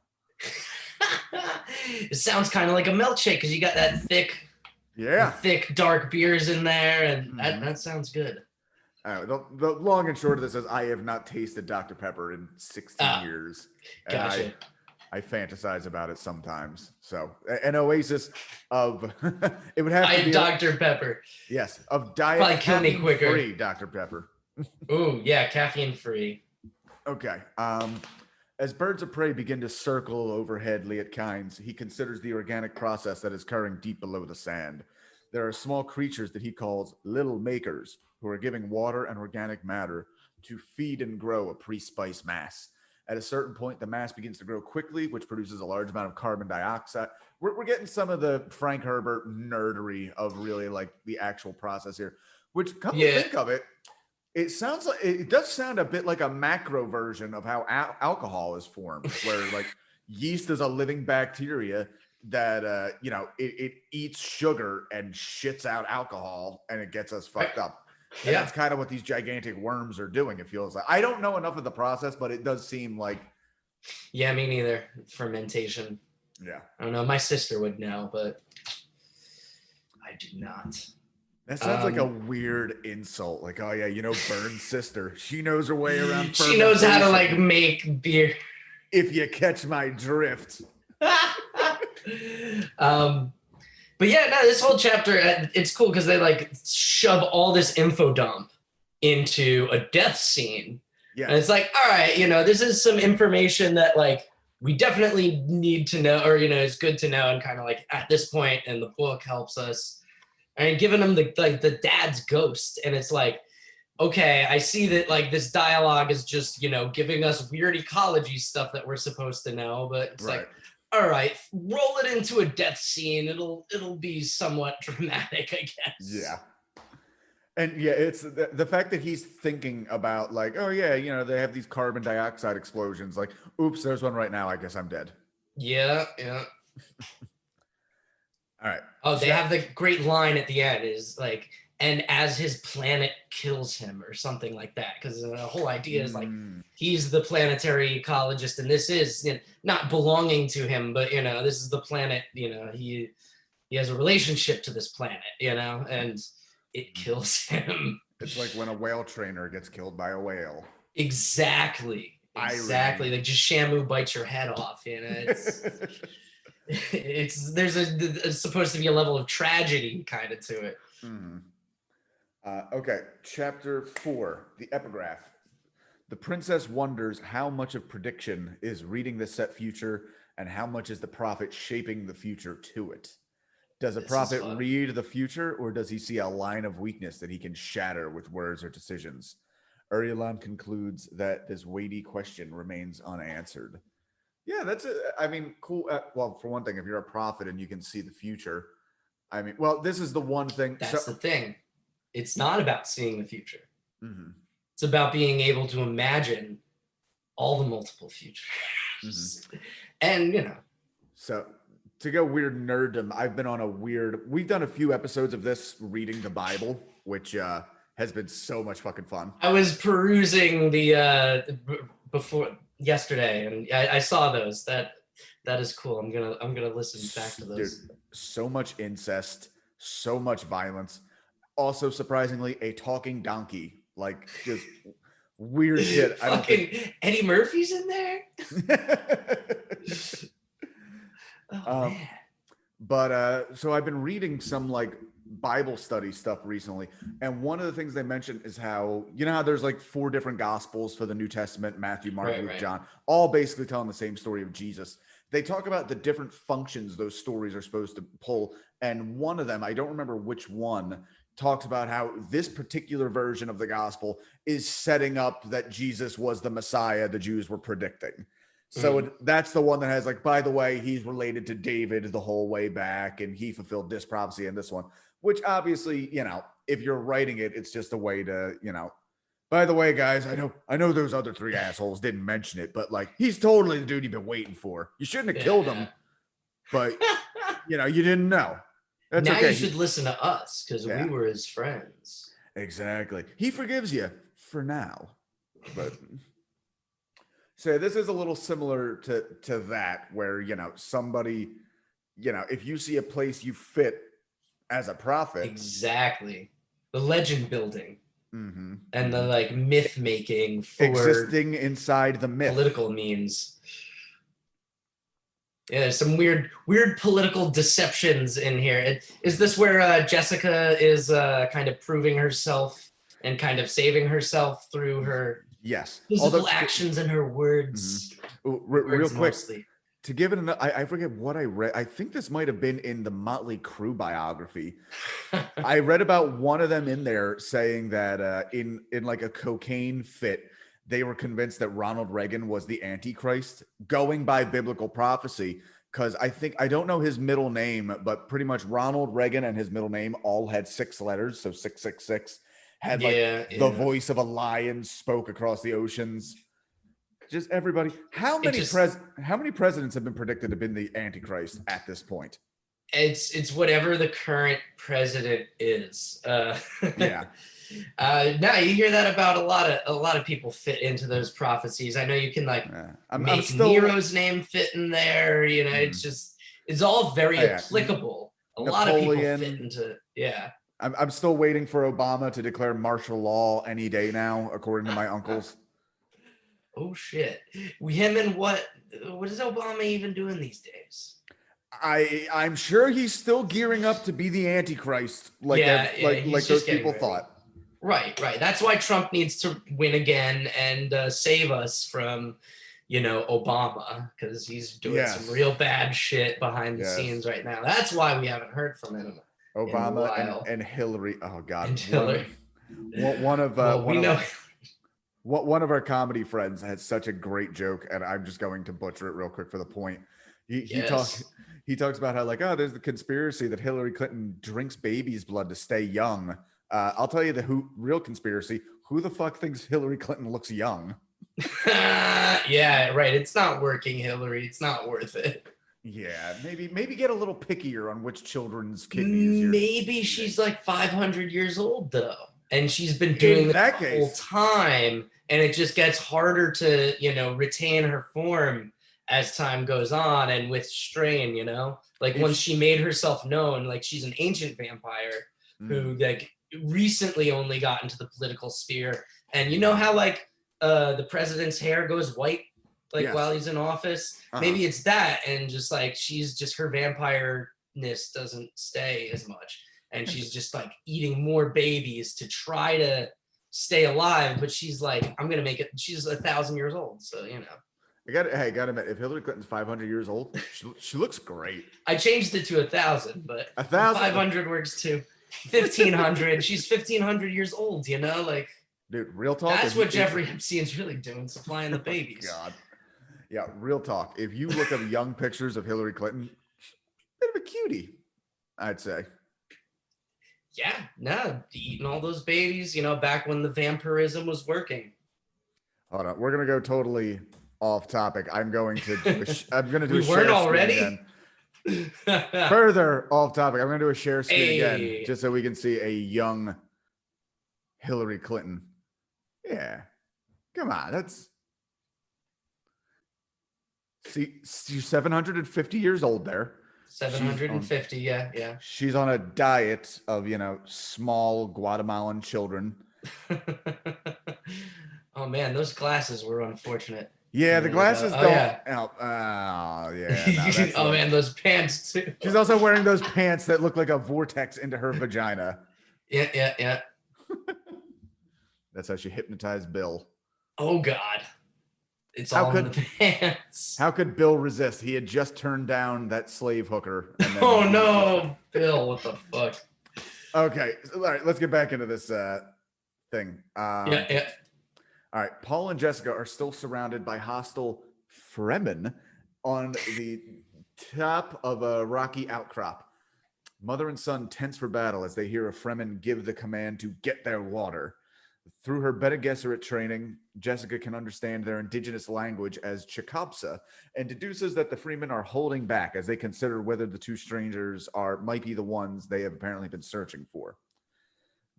It sounds kind of like a milkshake because you got that thick dark beers in there, and that sounds good. The long and short of this is I have not tasted Dr. Pepper in 16 years. Gotcha. I fantasize about it sometimes. So an oasis of it would have to be Dr. Pepper. Yes, of diet probably kill me quicker. Free Dr. Pepper. Ooh, yeah, caffeine free. Okay. As birds of prey begin to circle overhead Liatkines, he considers the organic process that is occurring deep below the sand. There are small creatures that he calls little makers who are giving water and organic matter to feed and grow a pre-spice mass. At a certain point, the mass begins to grow quickly, which produces a large amount of carbon dioxide. We're getting some of the Frank Herbert nerdery of really like the actual process here, which come to think of it, it does sound a bit like a macro version of how alcohol is formed, where like yeast is a living bacteria that, it eats sugar and shits out alcohol and it gets us fucked up. And that's kind of what these gigantic worms are doing, it feels like. I don't know enough of the process, but it does seem like... Yeah, me neither. Fermentation. Yeah. I don't know. My sister would know, but I do not. That sounds like a weird insult. Like, oh yeah, Bern's sister. She knows her way around. She knows how to like make beer. If you catch my drift. But yeah, no, this whole chapter, it's cool because they like shove all this info dump into a death scene. Yeah. And it's like, all right, this is some information that like we definitely need to know, or, is good to know. And kind of like at this point, and the book helps us. And giving them the dad's ghost. And it's like, okay, I see that like this dialogue is just, giving us weird ecology stuff that we're supposed to know. But it's like, all right, roll it into a death scene. It'll be somewhat dramatic, I guess. Yeah. And yeah, it's the fact that he's thinking about like, oh yeah, they have these carbon dioxide explosions. Like, oops, there's one right now. I guess I'm dead. Yeah. All right. Oh, they have the great line at the end is like, and as his planet kills him or something like that. Because the whole idea is like, he's the planetary ecologist and this is not belonging to him, but, this is the planet, he has a relationship to this planet, and it kills him. It's like when a whale trainer gets killed by a whale. Exactly. Like just Shamu bites your head off, There's supposed to be a level of tragedy kind of to it. Okay, chapter 4, the epigraph. The princess wonders how much of prediction is reading the set future and how much is the prophet shaping the future to it. Does a This is prophet fun. read the future, or does he see a line of weakness that he can shatter with words or decisions? Urilan concludes that this weighty question remains unanswered. Yeah, I mean, cool. Well, for one thing, if you're a prophet and you can see the future, I mean, well, this is the one thing. That's the thing. It's not about seeing the future. Mhm, It's about being able to imagine all the multiple futures. And, you know. So to go weird nerddom, I've been on we've done a few episodes of this reading the Bible, which has been so much fucking fun. I was perusing the before yesterday, and I saw those. That is cool. I'm gonna listen back to those. Dude, so much incest, so much violence. Also, surprisingly, a talking donkey. Like just weird shit. I don't think Eddie Murphy's in there. Oh man. But so I've been reading some like Bible study stuff recently, and one of the things they mentioned is how how there's like 4 different gospels for the New Testament: Matthew, Mark, Luke, John, all basically telling the same story of Jesus. They talk about the different functions those stories are supposed to pull, and one of them, I don't remember which one, talks about how this particular version of the gospel is setting up that Jesus was the Messiah the Jews were predicting. So that's the one that has like, by the way, he's related to David the whole way back, and he fulfilled this prophecy in this one, which obviously, if you're writing it, it's just a way to, by the way, guys, I know those other 3 assholes didn't mention it, but like, he's totally the dude you've been waiting for. You shouldn't have killed him, but you didn't know. That's now okay. You should listen to us because we were his friends. Exactly. He forgives you for now, but so this is a little similar to that, where somebody, if you see a place you fit as a prophet, exactly, the legend building and the like myth making for existing inside the myth, political means. Yeah, there's some weird political deceptions in here. Is this where Jessica is kind of proving herself and kind of saving herself through her physical actions and her words? Real quick, mostly. To give it I forget what I read. I think this might have been in the Motley Crue biography. I read about one of them in there saying that in like a cocaine fit, they were convinced that Ronald Reagan was the Antichrist, going by biblical prophecy. Because I don't know his middle name, but pretty much Ronald Reagan and his middle name all had 6 letters, so 666. Had like the voice of a lion spoke across the oceans. Just everybody. How many presidents have been predicted to have been the Antichrist at this point? It's whatever the current president is. Yeah. Now you hear that about a lot of people fit into those prophecies. I know you can make Nero's name fit in there. It's all very applicable. A lot of people fit into I'm still waiting for Obama to declare martial law any day now, according to my uncles. Oh shit! Him and what is Obama even doing these days? I'm sure he's still gearing up to be the Antichrist, like those people thought. Right. That's why Trump needs to win again and save us from, Obama, because he's doing some real bad shit behind the scenes right now. That's why we haven't heard from him. Obama and Hillary. Oh God. And Hillary. One of our comedy friends had such a great joke, and I'm just going to butcher it real quick for the point. He talks about how there's the conspiracy that Hillary Clinton drinks baby's blood to stay young. I'll tell you the real conspiracy. Who the fuck thinks Hillary Clinton looks young? Yeah, right. It's not working, Hillary. It's not worth it. Yeah, maybe get a little pickier on which children's kidneys. Maybe she's like 500 years old though, and she's been doing that the whole time, and it just gets harder to retain her form as time goes on, and with strain. Once she made herself known, like she's an ancient vampire who recently only got into the political sphere, and how the president's hair goes white while he's in office. Maybe it's that, and just she's just, her vampireness doesn't stay as much, and she's just eating more babies to try to stay alive, but she's like, I'm gonna make it. She's 1,000 years old, so you know. Gotta admit, if Hillary Clinton's 500 years old, she looks great. I changed it to 1,000, but 1,000? 500 works too. 1,500. She's 1,500 years old. You know, like. Dude, real talk. That's what Jeffrey Epstein's really doing, supplying the babies. Oh, God. Yeah, real talk. If you look up young pictures of Hillary Clinton, bit of a cutie, I'd say. Yeah, no, eating all those babies, you know, back when the vampirism was working. Hold on, we're gonna go totally off topic. I'm going to do we weren't already. Again. Further off topic, I'm gonna do a share screen again, just so we can see a young Hillary Clinton. Yeah, come on, that's she's 750 years old there. 750, yeah. She's on a diet of, small Guatemalan children. Oh man, those glasses were unfortunate. Yeah, the glasses don't. Yeah. No, oh man, those pants too. She's also wearing those pants that look like a vortex into her vagina. Yeah. That's how she hypnotized Bill. Oh God. It's all in the pants. How could Bill resist? He had just turned down that slave hooker. Oh no, Bill, what the fuck? Okay, all right, let's get back into this thing. Yeah. All right, Paul and Jessica are still surrounded by hostile Fremen on the top of a rocky outcrop. Mother and son tense for battle as they hear a Fremen give the command to get their water. Through her Bene Gesserit training, Jessica can understand their indigenous language as Chicopsa and deduces that the Fremen are holding back as they consider whether the two strangers might be the ones they have apparently been searching for.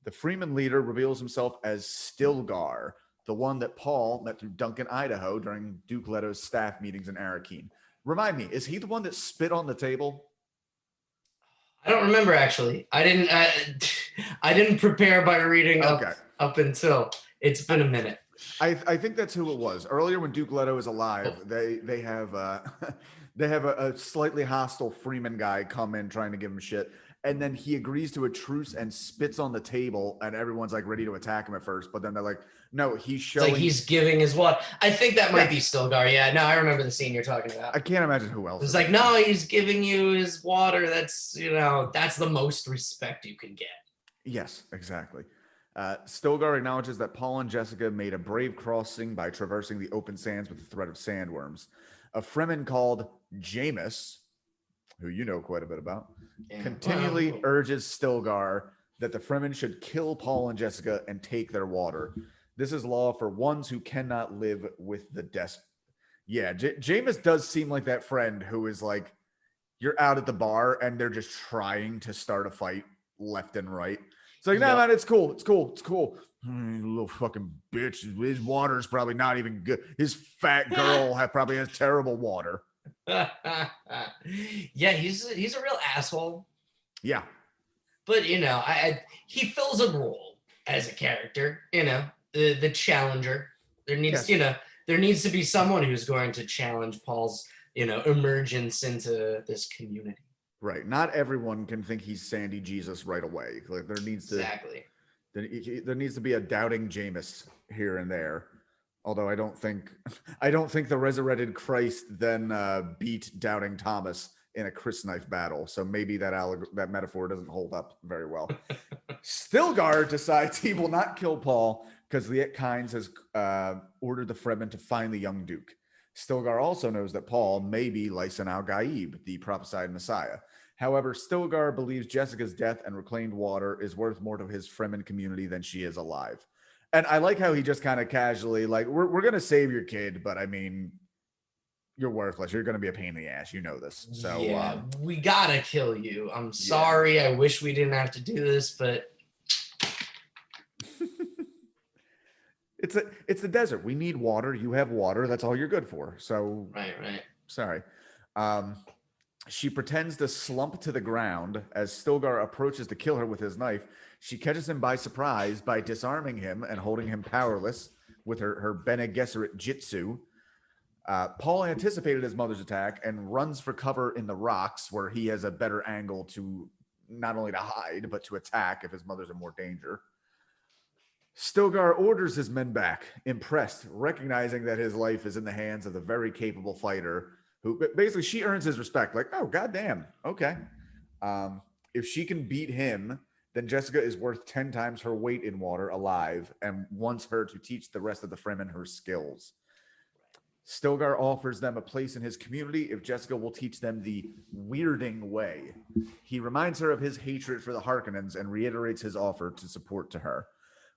The Fremen leader reveals himself as Stilgar, the one that Paul met through Duncan, Idaho during Duke Leto's staff meetings in Arakeen. Remind me, is he the one that spit on the table? I don't remember actually. I didn't prepare by reading up until it's been a minute. I think that's who it was. Earlier, when Duke Leto is alive, they have a slightly hostile Freeman guy come in trying to give him shit, and then he agrees to a truce and spits on the table, and everyone's like ready to attack him at first, but then they're like, no, he's showing. It's like he's giving his what? I think that might be Stilgar. Yeah, no, I remember the scene you're talking about. I can't imagine who else. It's like, no, he's giving you his water. That's that's the most respect you can get. Yes, exactly. Stilgar acknowledges that Paul and Jessica made a brave crossing by traversing the open sands with the threat of sandworms. A Fremen called Jameis, who you know quite a bit about, continually urges Stilgar that the Fremen should kill Paul and Jessica and take their water. This is law for ones who cannot live with the desperate. Yeah, Jameis does seem like that friend who is like, you're out at the bar and they're just trying to start a fight left and right. It's like, no, man, it's cool. Little fucking bitch. His water's probably not even good. His fat girl probably has terrible water. Yeah, he's a real asshole. Yeah. But, he fills a role as a character, the challenger. There needs to be someone who's going to challenge Paul's, emergence into this community. Right. Not everyone can think he's Sandy Jesus right away. Like there needs to there needs to be a doubting Jameis here and there. Although I don't think the resurrected Christ then beat doubting Thomas in a crysknife battle. So maybe that metaphor doesn't hold up very well. Stilgar decides he will not kill Paul because Liet Kynes has ordered the Fremen to find the young Duke. Stilgar also knows that Paul may be Lysan al-Gaib, the prophesied Messiah. However, Stilgar believes Jessica's death and reclaimed water is worth more to his Fremen community than she is alive. And I like how he just kind of casually, like, we're going to save your kid, but I mean, you're worthless. You're going to be a pain in the ass. You know this. So yeah, we got to kill you. I'm sorry. Yeah. I wish we didn't have to do this, but... It's the desert. We need water. You have water. That's all you're good for. So right. Sorry. She pretends to slump to the ground as Stilgar approaches to kill her with his knife. She catches him by surprise by disarming him and holding him powerless with her Bene Gesserit Jitsu. Paul anticipated his mother's attack and runs for cover in the rocks where he has a better angle to not only to hide, but to attack if his mother's in more danger. Stilgar orders his men back, impressed, recognizing that his life is in the hands of the very capable fighter who basically she earns his respect. Like, oh, goddamn. Okay. If she can beat him, then Jessica is worth 10 times her weight in water alive and wants her to teach the rest of the Fremen her skills. Stilgar offers them a place in his community if Jessica will teach them the weirding way. He reminds her of his hatred for the Harkonnens and reiterates his offer to support to her.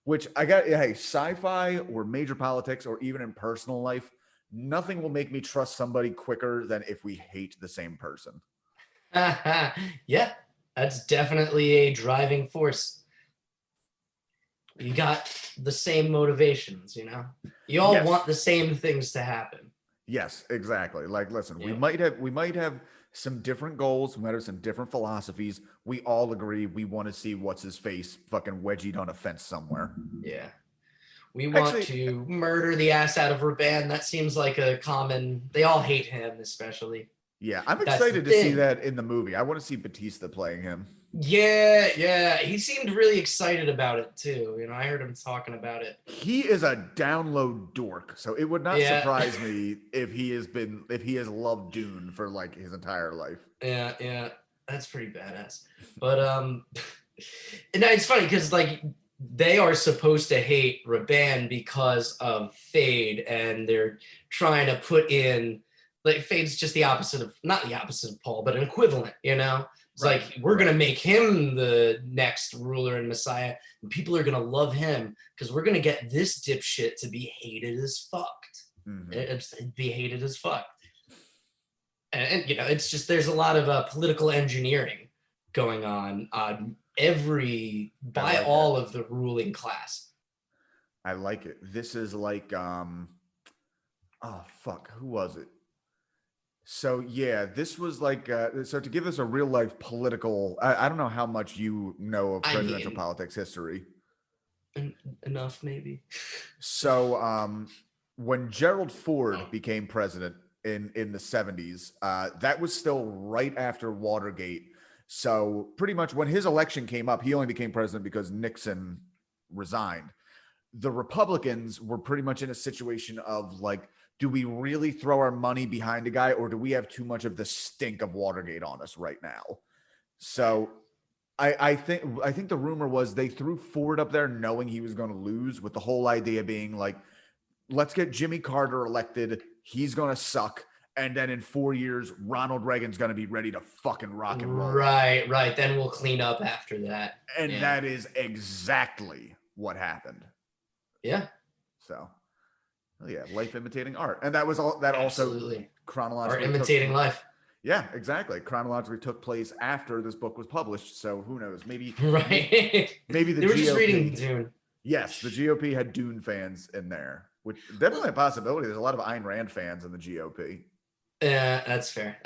Which I got, hey, sci-fi or major politics or even in personal life, nothing will make me trust somebody quicker than if we hate the same person. Yeah, that's definitely a driving force. You got the same motivations, you know? You all want the same things to happen. Yes, exactly. Like, listen, Yeah. we might have some different goals, we might have some different philosophies. We all agree we want to see what's his face fucking wedgied on a fence somewhere. Yeah. We want to murder the ass out of Raban. That seems like a common, they all hate him, especially. Yeah, I'm excited to see that in the movie. I want to see Batista playing him. Yeah. He seemed really excited about it too. You know, I heard him talking about it. He is a download dork, so it would not surprise me if he has loved Dune for like his entire life. Yeah, that's pretty badass. But and it's funny because like they are supposed to hate Raban because of Fade, and they're trying to put in like Fade's just the opposite of not the opposite of Paul, but an equivalent, you know. It's like we're gonna make him the next ruler and messiah, and people are gonna love him because we're gonna get this dipshit to be hated as fucked. Be hated as fuck. And you know, it's just there's a lot of political engineering going on by all of the ruling class. I like it. This is like oh fuck, who was it? So yeah, this was like so to give us a real life political. I don't know how much you know of presidential politics history. Enough, maybe. So when Gerald Ford became president in the 70s, that was still right after Watergate. So pretty much when his election came up, he only became president because Nixon resigned. The Republicans were pretty much in a situation of like, do we really throw our money behind a guy, or do we have too much of the stink of Watergate on us right now? So I think the rumor was they threw Ford up there knowing he was going to lose, with the whole idea being like, let's get Jimmy Carter elected. He's going to suck. And then in 4 years, Ronald Reagan's going to be ready to fucking rock and roll. Right. Then we'll clean up after that. And that is exactly what happened. Yeah. So, yeah, life imitating art. And that was all that Absolutely. Also chronologically. Art imitating life. Yeah, exactly. Chronologically took place after this book was published. So who knows? Maybe maybe they were just reading Dune. Yes, the GOP had Dune fans in there, which definitely a possibility. There's a lot of Ayn Rand fans in the GOP. Yeah, that's fair.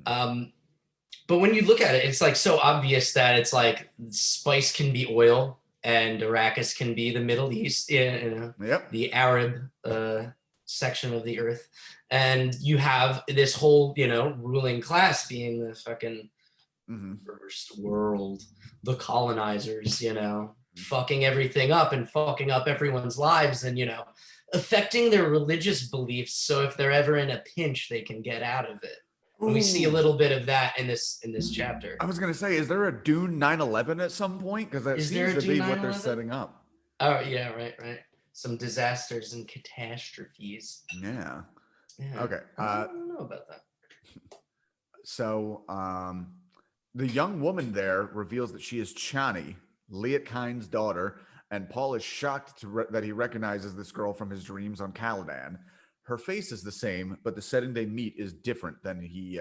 But when you look at it, it's like so obvious that it's like spice can be oil and Arrakis can be the Middle East, the Arab section of the earth. And you have this whole, ruling class being the fucking first world, the colonizers, fucking everything up and fucking up everyone's lives and, affecting their religious beliefs. So if they're ever in a pinch, they can get out of it. And we see a little bit of that in this chapter. I was going to say, is there a Dune 9/11 at some point? Because that seems to be what they're setting up. Oh, yeah, right. Some disasters and catastrophes. Yeah. Okay. I don't know about that. So the young woman there reveals that she is Chani, Liet Kyne's daughter, and Paul is shocked that he recognizes this girl from his dreams on Caladan. Her face is the same, but the setting they meet is different than he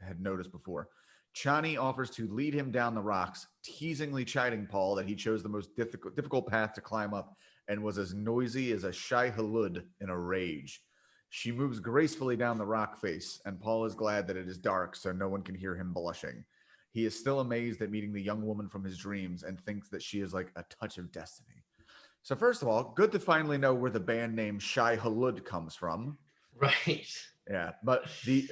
had noticed before. Chani offers to lead him down the rocks, teasingly chiding Paul that he chose the most difficult path to climb up and was as noisy as a shy halud in a rage. She moves gracefully down the rock face, and Paul is glad that it is dark so no one can hear him blushing. He is still amazed at meeting the young woman from his dreams and thinks that she is like a touch of destiny. So first of all, good to finally know where the band name Shai Hulud comes from. Right. Yeah, but the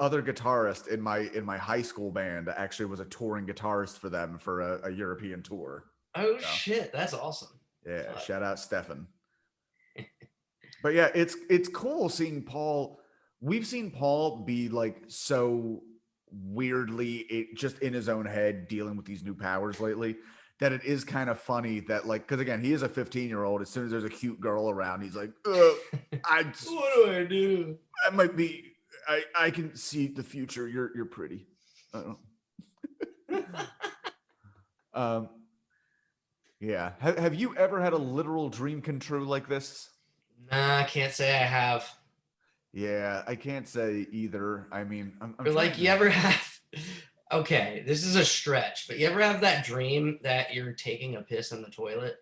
other guitarist in my high school band actually was a touring guitarist for them for a European tour. Oh So, shit, that's awesome. yeah, Fuck. shout out Stefan. But yeah, it's cool seeing Paul. We've seen Paul be like so weirdly just in his own head dealing with these new powers lately that it is kind of funny that like because again he is a 15-year-old. As soon as there's a cute girl around, he's like, What do I do? I might be. I can see the future. You're pretty. I don't. um. Yeah. Have you ever had a literal dream come true like this? Nah, I can't say I have. Yeah, I can't say either. I mean, I'm But trying like, you to. ever have? Okay, this is a stretch, but you ever have that dream that you're taking a piss in the toilet,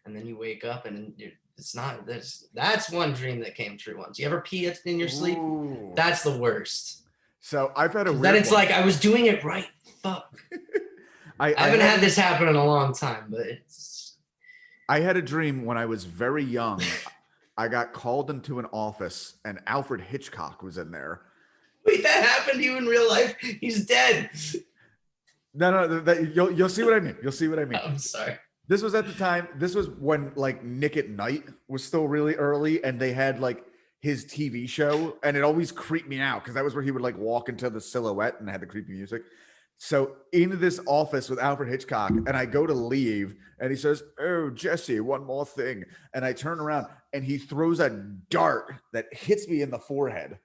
and then you wake up and it's not this? That's one dream that came true once. You ever pee it in your sleep? Ooh. That's the worst. So I've had a 'Cause weird then it's one. like I was doing it right. Fuck. I I haven't had this happen in a long time, but it's. I had a dream when I was very young. I got called into an office and Alfred Hitchcock was in there. Wait, that happened to you in real life? He's dead. No, you'll see what I mean. You'll see what I mean. I'm sorry. This was at the time. This was when like Nick at Night was still really early, and they had like his TV show, and it always creeped me out because that was where he would like walk into the silhouette and had the creepy music. So into this office with Alfred Hitchcock, and I go to leave, and he says, "Oh, Jesse, one more thing." And I turn around, and he throws a dart that hits me in the forehead.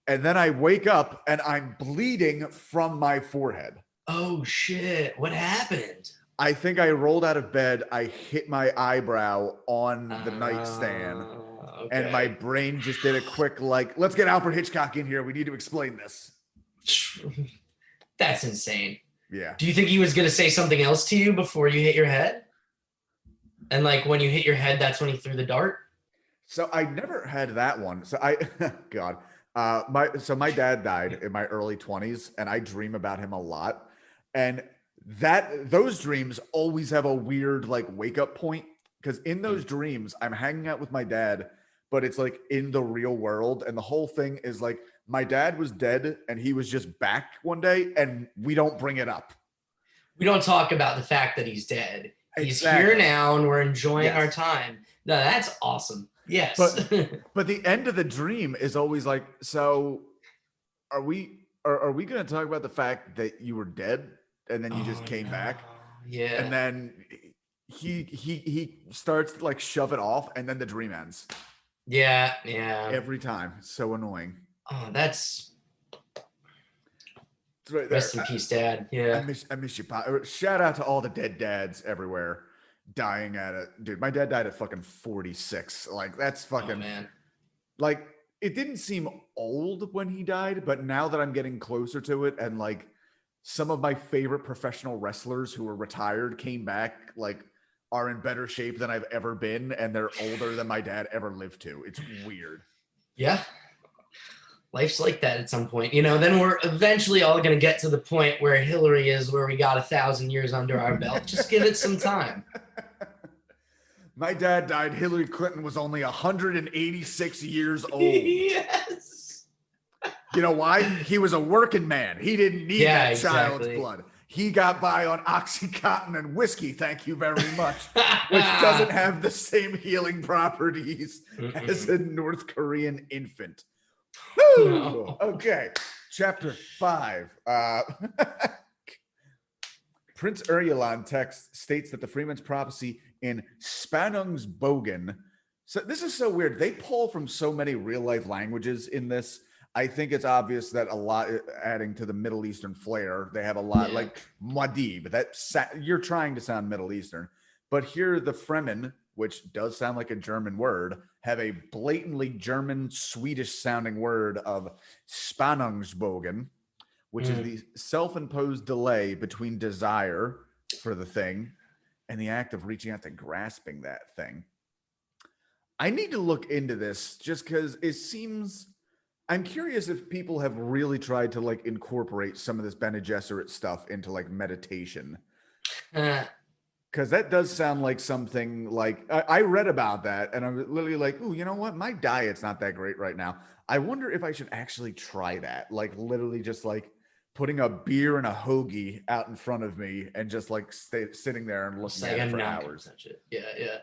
And then I wake up, and I'm bleeding from my forehead. Oh shit! What happened? I think I rolled out of bed. I hit my eyebrow on the nightstand, Okay. and my brain just did a quick like, "Let's get Alfred Hitchcock in here. We need to explain this." That's insane. Yeah. Do you think he was going to say something else to you before you hit your head? And like when you hit your head, that's when he threw the dart? So I never had that one. So God, my dad died in my early 20s, and I dream about him a lot. And those dreams always have a weird like wake up point because in those dreams I'm hanging out with my dad, but it's like in the real world, and the whole thing is like my dad was dead and he was just back one day, and we don't bring it up. We don't talk about the fact that he's dead. He's Exactly. here now, and we're enjoying Yes. our time. No, that's awesome. Yes. But the end of the dream is always like, so are we going to talk about the fact that you were dead and then you just came back? Yeah. And then he starts to like shove it off, and then the dream ends. Yeah. Every time. It's so annoying. Oh, that's It's right there. rest in peace, Dad. Yeah. I miss you, Pop. Shout out to all the dead dads everywhere dying at it. Dude, my dad died at fucking 46. Like that's fucking man. Like it didn't seem old when he died, but now that I'm getting closer to it, and like some of my favorite professional wrestlers who were retired came back, like are in better shape than I've ever been, and they're older than my dad ever lived to. It's weird. Yeah. Life's like that at some point, then we're eventually all going to get to the point where Hillary is, where we got 1,000 years under our belt. Just give it some time. My dad died. Hillary Clinton was only 186 years old. Yes. You know why? He was a working man. He didn't need that child's blood. He got by on Oxycontin and whiskey, thank you very much, which doesn't have the same healing properties as a North Korean infant. Woo! No. Okay, chapter 5. Prince Uryalan text states that the Freeman's prophecy in Spannungsbogen. So this is so weird. They pull from so many real life languages in this. I think it's obvious that a lot adding to the Middle Eastern flair. They have a lot like Muad'Dib. You're trying to sound Middle Eastern, but here the Fremen, which does sound like a German word, have a blatantly German Swedish sounding word of Spannungsbogen, which is the self-imposed delay between desire for the thing and the act of reaching out to grasping that thing. I need to look into this just because it seems. I'm curious if people have really tried to like incorporate some of this Bene Gesserit stuff into like meditation. Because that does sound like something like I read about that, and I'm literally like, "Ooh, you know what? My diet's not that great right now. I wonder if I should actually try that. Like, literally, just like putting a beer and a hoagie out in front of me and just like sitting there and looking at it for hours. Touch it. Yeah.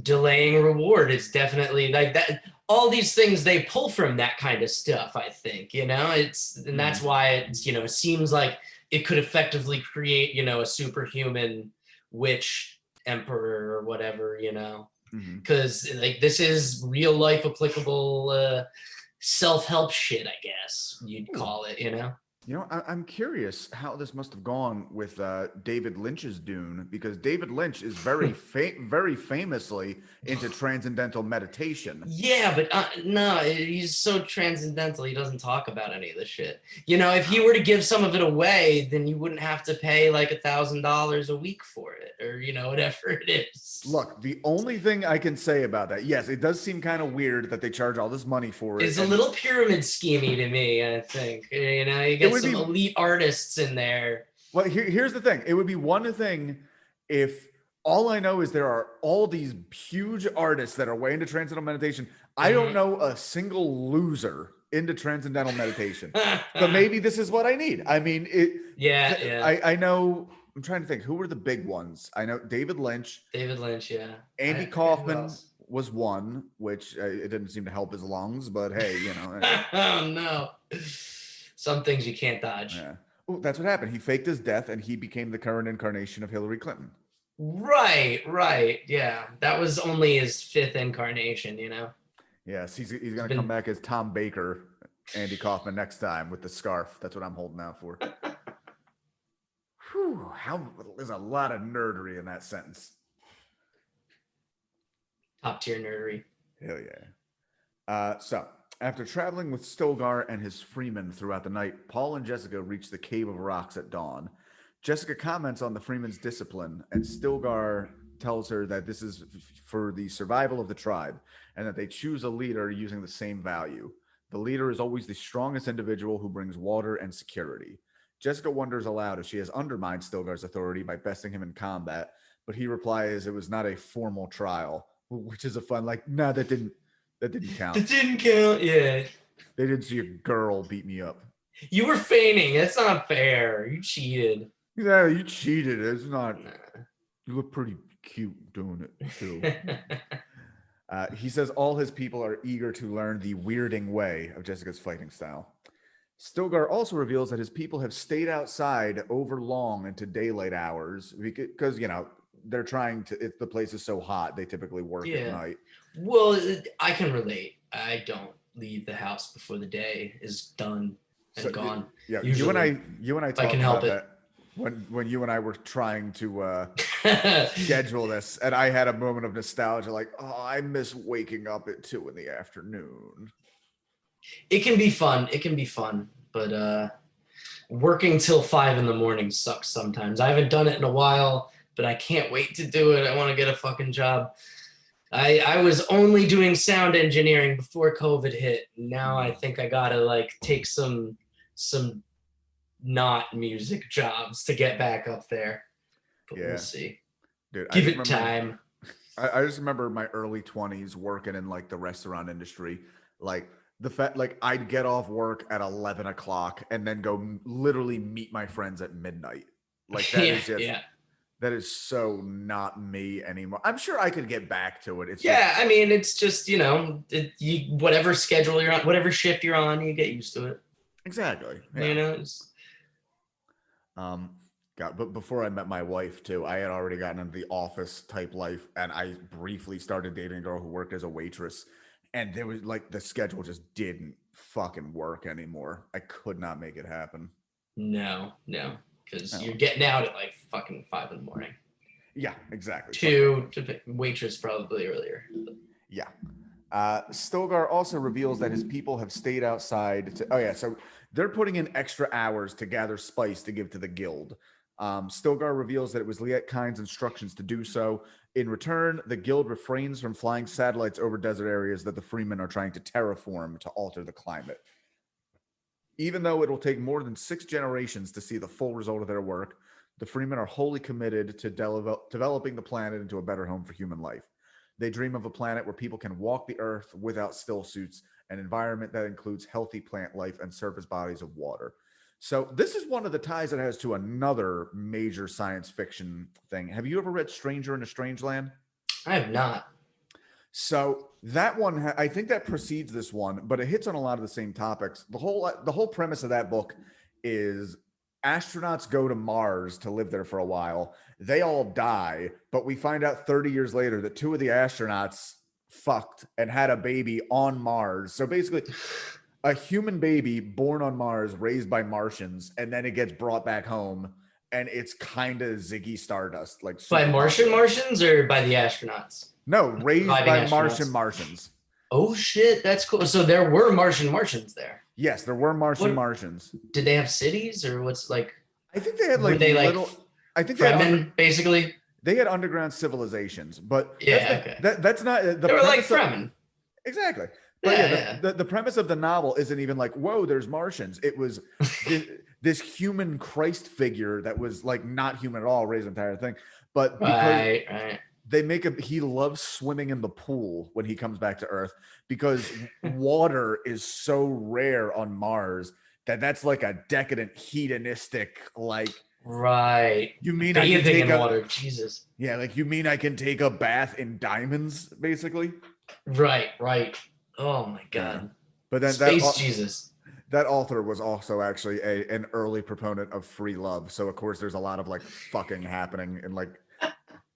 Delaying reward is definitely like that. All these things they pull from that kind of stuff, I think, and that's why it's, it seems like it could effectively create, a superhuman witch emperor or whatever, because like this is real life applicable self-help shit, I guess you'd call it, I'm curious how this must have gone with David Lynch's Dune, because David Lynch is very famously into transcendental meditation. Yeah, but no, he's so transcendental. He doesn't talk about any of this shit. If he were to give some of it away, then you wouldn't have to pay like $1,000 a week for it, or whatever it is. Look, the only thing I can say about that, yes, it does seem kind of weird that they charge all this money for it. It's a little pyramid schemey to me, I think. You get some elite artists in there. Well, here's the thing. It would be one thing if all I know is there are all these huge artists that are way into transcendental meditation. I don't know a single loser into transcendental meditation. But maybe this is what I need. I mean, I know. I'm trying to think. Who were the big ones? I know David Lynch. Yeah. Andy Kaufman was one, which it didn't seem to help his lungs. But hey, Oh, no. Some things you can't dodge. Yeah. Oh, that's what happened. He faked his death, and he became the current incarnation of Hillary Clinton. Right. Yeah. That was only his 5th incarnation, Yes, he's going to come back as Tom Baker, Andy Kaufman, next time with the scarf. That's what I'm holding out for. Whew, there's a lot of nerdery in that sentence. Top tier nerdery. Hell yeah. So, after traveling with Stilgar and his freemen throughout the night, Paul and Jessica reach the Cave of Rocks at dawn. Jessica comments on the freemen's discipline, and Stilgar tells her that this is for the survival of the tribe, and that they choose a leader using the same value. The leader is always the strongest individual who brings water and security. Jessica wonders aloud if she has undermined Stilgar's authority by besting him in combat, but he replies it was not a formal trial, which is a fun, like, no, that didn't count. It didn't count, yeah. They didn't see a girl beat me up. You were feigning. That's not fair. You cheated. Yeah, you cheated. It's not. You look pretty cute doing it, too. He says all his people are eager to learn the weirding way of Jessica's fighting style. Stilgar also reveals that his people have stayed outside over long into daylight hours because, they're trying to, if the place is so hot, they typically work at night. Well, I can relate. I don't leave the house before the day is done and gone. Yeah, usually, you and I talked about that when you and I were trying to schedule this, and I had a moment of nostalgia, like, oh, I miss waking up at 2 p.m. It can be fun, but working till 5 a.m. sucks sometimes. I haven't done it in a while, but I can't wait to do it. I want to get a fucking job. I was only doing sound engineering before COVID hit. Now I think I gotta take some not music jobs to get back up there. But we'll see. Dude, give it time. I just remember my early 20s working in the restaurant industry. The fact, I'd get off work at 11 o'clock and then go literally meet my friends at midnight. That is so not me anymore. I'm sure I could get back to it. I mean, it's just, whatever schedule you're on, whatever shift you're on, you get used to it. Exactly. Yeah. But before I met my wife too, I had already gotten into the office type life, and I briefly started dating a girl who worked as a waitress. And there was the schedule just didn't fucking work anymore. I could not make it happen. No, because you're getting out at fucking 5 a.m. Yeah, exactly. To waitress probably earlier. Yeah. Stilgar also reveals that his people have stayed outside. So they're putting in extra hours to gather spice to give to the guild. Stilgar reveals that it was Liet Kyne's instructions to do so. In return, the guild refrains from flying satellites over desert areas that the freemen are trying to terraform to alter the climate. Even though it will take more than 6 generations to see the full result of their work, the freemen are wholly committed to developing the planet into a better home for human life. They dream of a planet where people can walk the earth without still suits, an environment that includes healthy plant life and surface bodies of water. So this is one of the ties it has to another major science fiction thing. Have you ever read Stranger in a Strange Land? I have not. So that one, I think that precedes this one, but it hits on a lot of the same topics. The whole premise of that book is astronauts go to Mars to live there for a while. They all die, but we find out 30 years later that two of the astronauts fucked and had a baby on Mars. So basically, a human baby born on Mars, raised by Martians, and then it gets brought back home, and it's kind of Ziggy Stardust, like By super Martian popular. Martians or by the astronauts? No, raised Surviving by astronauts. Martians. Oh shit, that's cool. So there were Martians there. Yes, there were What- Martians. Did they have cities or what's like? I think they had Were like they like little. I think they Fremen, basically? they had underground civilizations, but Yeah, okay. that's not the They were like premise of- Fremen. Exactly. But Yeah, yeah, the premise of the novel isn't even like, whoa, there's Martians. It was this human Christ figure that was like not human at all, raised the entire thing. But because Right. they make him, he loves swimming in the pool when he comes back to Earth because water is so rare on Mars that's like a decadent, hedonistic, like, Right. you mean I can Bathing take in a, water. Jesus. yeah, like you mean I can take a bath in diamonds, basically. Right. Oh my god. But then Space Jesus. that author was also actually an early proponent of free love. So of course there's a lot of like fucking happening in like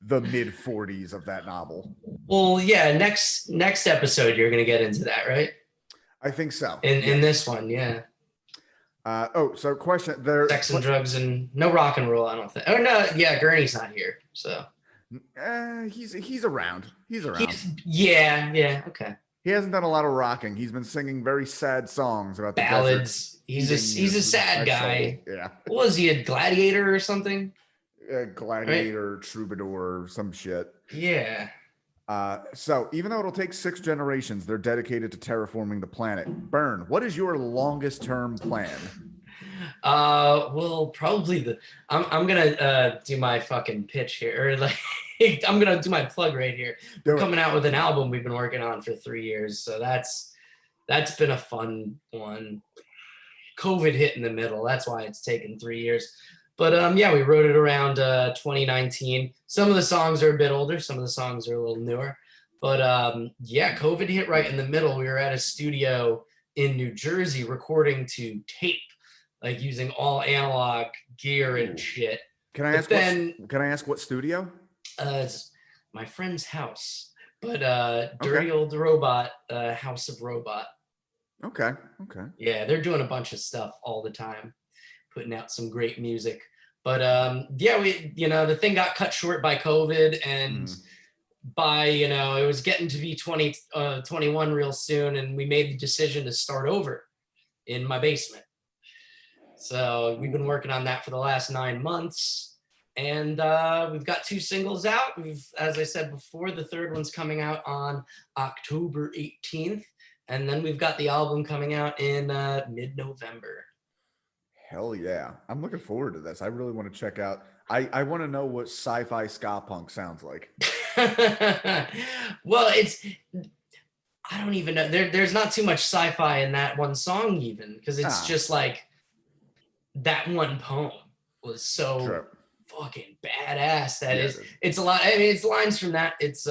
the mid 40s of that novel. Well, yeah. Next episode, you're gonna get into that, right? I think so. In this one, yeah. So question there. Sex and drugs and no rock and roll. I don't think. Oh no, yeah. Gurney's not here, so He's around. He's around. Yeah. Okay. He hasn't done a lot of rocking. He's been singing very sad songs about the Ballads. He's a sad guy. Soul. Yeah. What was he, a gladiator or something? Gladiator, troubadour, some shit. Yeah. So even though it'll take 6 generations, they're dedicated to terraforming the planet. Bern, what is your longest term plan? Well, probably I'm gonna do my fucking pitch here, or like I'm gonna do my plug right here. We're coming out with an album we've been working on for 3 years, so that's been a fun one. COVID hit in the middle, that's why it's taken 3 years. But yeah, we wrote it around 2019. Some of the songs are a bit older, some of the songs are a little newer. But yeah, COVID hit right in the middle. We were at a studio in New Jersey recording to tape, like using all analog gear and shit. Can I ask what studio? It's my friend's house, but Dirty Old Robot, House of Robot. Okay. Yeah, they're doing a bunch of stuff all the time, putting out some great music. But yeah, the thing got cut short by COVID, and by it was getting to be 2021 real soon, and we made the decision to start over in my basement. So we've been working on that for the last 9 months, and we've got 2 singles out. As I said before, the third one's coming out on October 18th, and then we've got the album coming out in mid-November. Hell yeah. I'm looking forward to this. I really want to check out. I want to know what sci-fi ska punk sounds like. Well, I don't even know. There's not too much sci-fi in that one song even, because it's just like that one poem was so fucking badass. It's a lot. I mean, it's lines from that. It's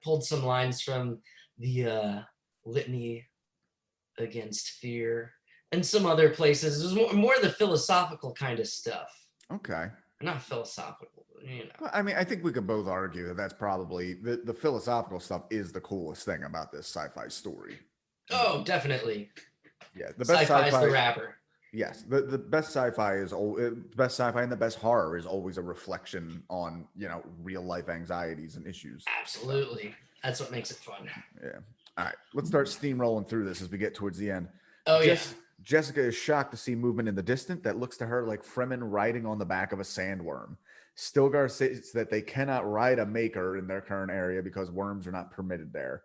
pulled some lines from the Litany Against Fear and some other places. It was more the philosophical kind of stuff. Okay. Not philosophical, Well, I mean, I think we could both argue that that's probably the philosophical stuff is the coolest thing about this sci-fi story. Oh, definitely. Yeah, the best sci-fi is the rapper. Yes, the best sci-fi is best sci-fi and the best horror is always a reflection on real life anxieties and issues. Absolutely, that's what makes it fun. Yeah. All right, let's start steamrolling through this as we get towards the end. Oh yeah. Jessica is shocked to see movement in the distance that looks to her like Fremen riding on the back of a sandworm. Stilgar says that they cannot ride a maker in their current area because worms are not permitted there.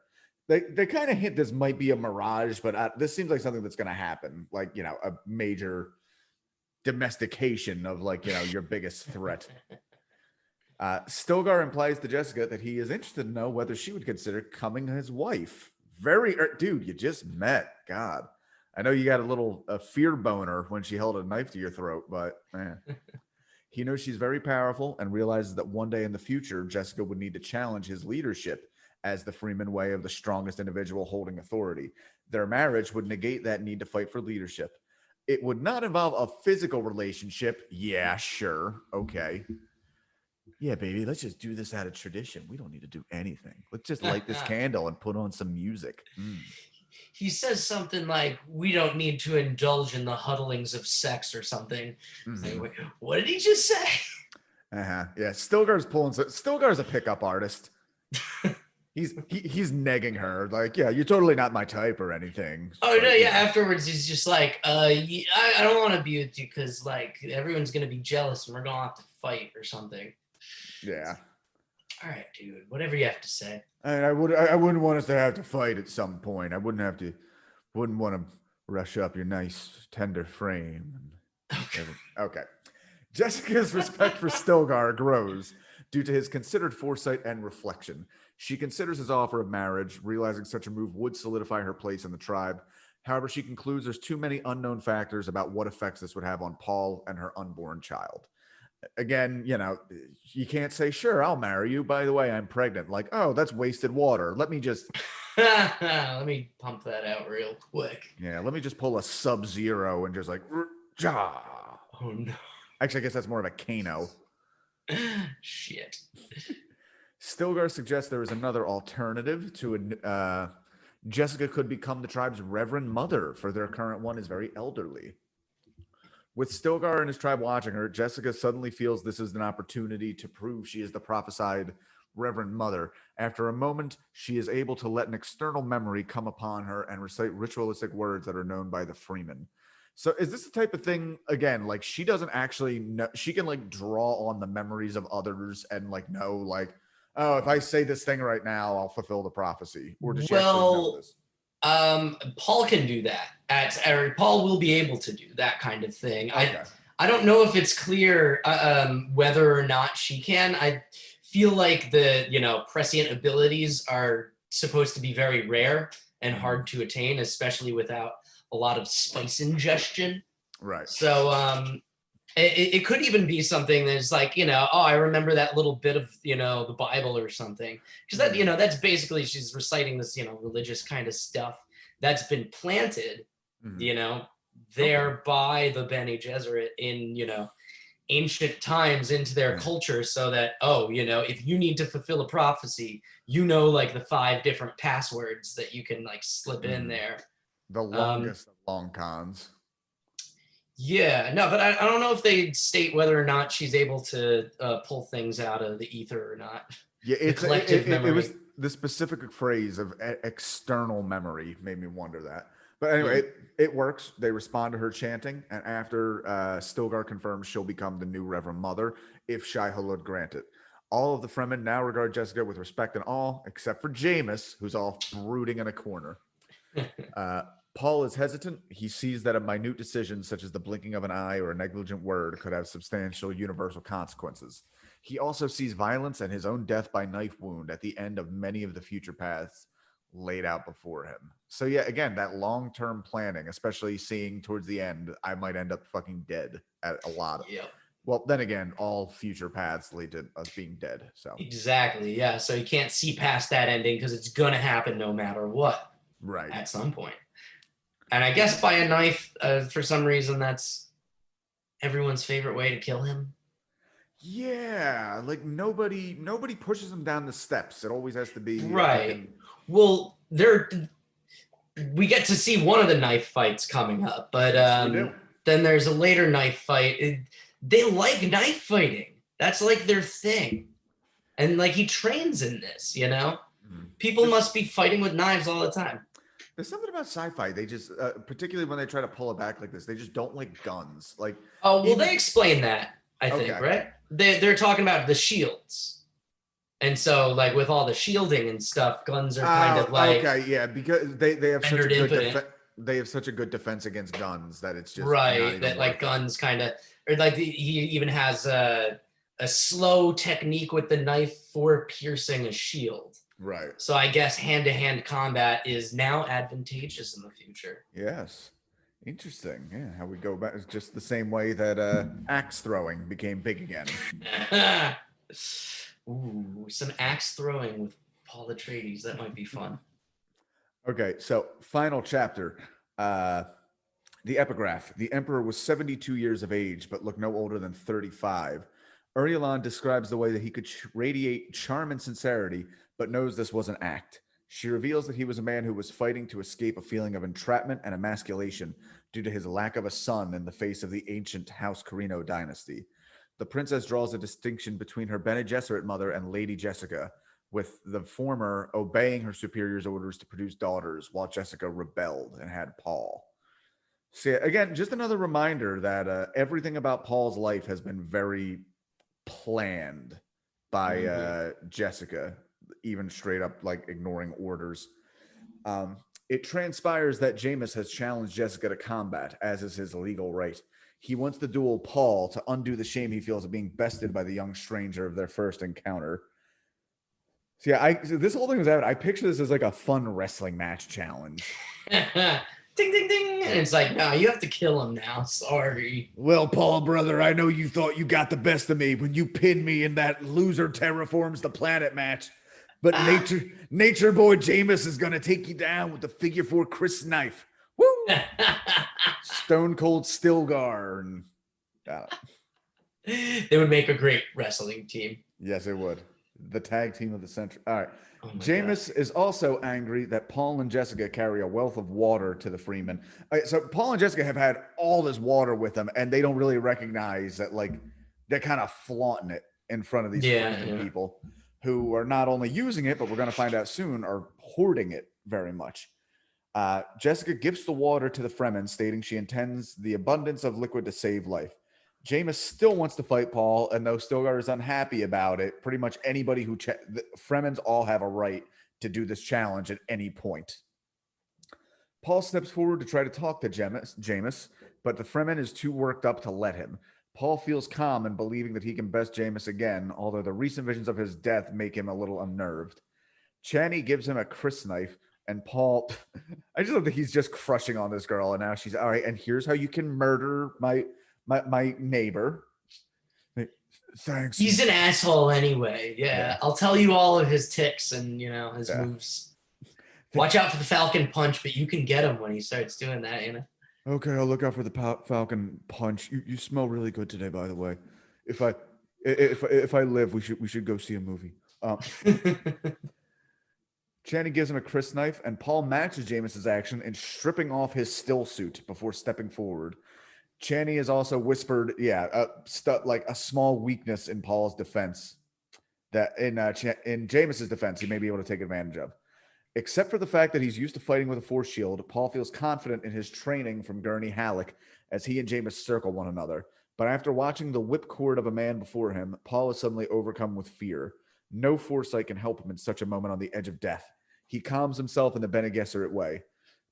They kind of hint this might be a mirage, but this seems like something that's going to happen, like, a major domestication of your biggest threat. Stilgar implies to Jessica that he is interested to know whether she would consider becoming his wife. Dude, you just met. God. I know you got a fear boner when she held a knife to your throat, but man. He knows she's very powerful and realizes that one day in the future, Jessica would need to challenge his leadership as the Freeman way of the strongest individual holding authority. Their marriage would negate that need to fight for leadership. It would not involve a physical relationship. Yeah, sure. Okay. Yeah, baby, let's just do this out of tradition. We don't need to do anything. Let's just light this candle and put on some music. He says something like, we don't need to indulge in the huddlings of sex or something. Mhm. Like, what did he just say? Yeah, Stilgar's a pickup artist. He's negging her like, yeah, you're totally not my type or anything. Oh, no, yeah. Afterwards, he's just like, I don't want to be with you because, like, everyone's going to be jealous and we're going to have to fight or something. Yeah. All right, dude, whatever you have to say. And I wouldn't want us to have to fight at some point. I wouldn't want to rush up your nice, tender frame. Okay. Jessica's respect for Stilgar grows due to his considered foresight and reflection. She considers his offer of marriage, realizing such a move would solidify her place in the tribe. However, she concludes there's too many unknown factors about what effects this would have on Paul and her unborn child. Again, you can't say, sure, I'll marry you. By the way, I'm pregnant. Like, oh, that's wasted water. Let me just... Let me pump that out real quick. Yeah, let me just pull a Sub-Zero and just like... Ja. Oh, no. Actually, I guess that's more of a Kano. Shit. Stilgar suggests there is another alternative to Jessica could become the tribe's Reverend Mother, for their current one is very elderly. With Stilgar and his tribe watching her, Jessica suddenly feels this is an opportunity to prove she is the prophesied Reverend Mother. After a moment, she is able to let an external memory come upon her and recite ritualistic words that are known by the Freeman. So is this the type of thing, again, like she doesn't actually know, she can like draw on the memories of others and like know like, oh, if I say this thing right now, I'll fulfill the prophecy? Or does she actually know this? Paul can do that. Paul will be able to do that kind of thing. Okay. I don't know if it's clear whether or not she can. I feel like the prescient abilities are supposed to be very rare and hard to attain, especially without a lot of spice ingestion. Right. So it could even be something that's like, I remember that little bit of, the Bible or something. Because that, that's basically, she's reciting this, religious kind of stuff that's been planted, there by the Bene Gesserit in, ancient times into their culture so that, if you need to fulfill a prophecy, like the 5 different passwords that you can like slip in there. The longest of long cons. Yeah, no, but I don't know if they state whether or not she's able to pull things out of the ether or not. Yeah, it's collective memory. It was the specific phrase of external memory made me wonder that. But anyway, it works. They respond to her chanting, and after Stilgar confirms she'll become the new Reverend Mother if Shai Hulud grant it. All of the Fremen now regard Jessica with respect and awe, except for Jameis, who's all brooding in a corner. Paul is hesitant. He sees that a minute decision, such as the blinking of an eye or a negligent word, could have substantial universal consequences. He also sees violence and his own death by knife wound at the end of many of the future paths laid out before him. So yeah, again, that long-term planning, especially seeing towards the end, I might end up fucking dead at a lot of. Yep. Well, then again, all future paths lead to us being dead. So exactly, yeah. So you can't see past that ending because it's gonna happen no matter what. Right. At some point. And I guess by a knife, for some reason, that's everyone's favorite way to kill him. Yeah, like nobody pushes him down the steps. It always has to be right. Well, we get to see one of the knife fights coming up, but then there's a later knife fight. They like knife fighting. That's like their thing, and like he trains in this. People must be fighting with knives all the time. There's something about sci-fi. They just, particularly when they try to pull it back like this, they just don't like guns. Like, oh well, they explain that. I think right. They're talking about the shields, and so like with all the shielding and stuff, guns are kind of like because they have such a good such a good defense against guns that it's just right that like guns kind of or like he even has a slow technique with the knife for piercing a shield. Right. So I guess hand-to-hand combat is now advantageous in the future. Yes. Interesting. Yeah, how we go back is just the same way that axe throwing became big again. Ooh, some axe throwing with Paul Atreides. That might be fun. Okay, so final chapter. Uh, the epigraph. The emperor was 72 years of age, but looked no older than 35. Urialon describes the way that he could radiate charm and sincerity, but knows this was an act. She reveals that he was a man who was fighting to escape a feeling of entrapment and emasculation due to his lack of a son in the face of the ancient House Carino dynasty. The princess draws a distinction between her Bene Gesserit mother and Lady Jessica, with the former obeying her superior's orders to produce daughters, while Jessica rebelled and had Paul. See, again, just another reminder that everything about Paul's life has been very planned by Jessica, even straight up like ignoring orders. It transpires that Jameis has challenged Jessica to combat, as is his legal right. He wants to duel Paul to undo the shame he feels of being bested by the young stranger of their first encounter. So yeah, so this whole thing was out. I picture this as like a fun wrestling match challenge. Ding, ding, ding. And it's like, no, you have to kill him now. Sorry. Well, Paul, brother, I know you thought you got the best of me when you pinned me in that loser terraforms the planet match. But nature boy Jameis is going to take you down with the figure 4 Chris knife. Woo! Stone Cold Stilgar. And, they would make a great wrestling team. Yes, it would. The tag team of the century. All right. Oh Jameis is also angry that Paul and Jessica carry a wealth of water to the Freeman. So Paul and Jessica have had all this water with them, and they don't really recognize that, like, they're kind of flaunting it in front of these Freeman people who are not only using it, but we're going to find out soon, are hoarding it very much. Jessica gives the water to the Fremen, stating she intends the abundance of liquid to save life. Jameis still wants to fight Paul, and though Stilgar is unhappy about it, pretty much anybody who the Fremens all have a right to do this challenge at any point. Paul steps forward to try to talk to Jameis, but the Fremen is too worked up to let him. Paul feels calm and believing that he can best Jameis again, although the recent visions of his death make him a little unnerved. Chani gives him a Chris knife, and Paul, I just love that he's just crushing on this girl, and now she's, all right, and here's how you can murder my neighbor. Thanks. He's an asshole anyway. Yeah. I'll tell you all of his ticks and, his moves. Watch out for the Falcon Punch, but you can get him when he starts doing that, Okay, I'll look out for the Falcon Punch. You smell really good today, by the way. If I live, we should go see a movie. Chani gives him a Chris knife, and Paul matches Jameis's action in stripping off his still suit before stepping forward. Chani has also whispered, like a small weakness in Paul's defense that in Jameis's defense he may be able to take advantage of. Except for the fact that he's used to fighting with a force shield, Paul feels confident in his training from Gurney Halleck as he and Jameis circle one another. But after watching the whipcord of a man before him, Paul is suddenly overcome with fear. No foresight can help him in such a moment on the edge of death. He calms himself in the Bene Gesserit way.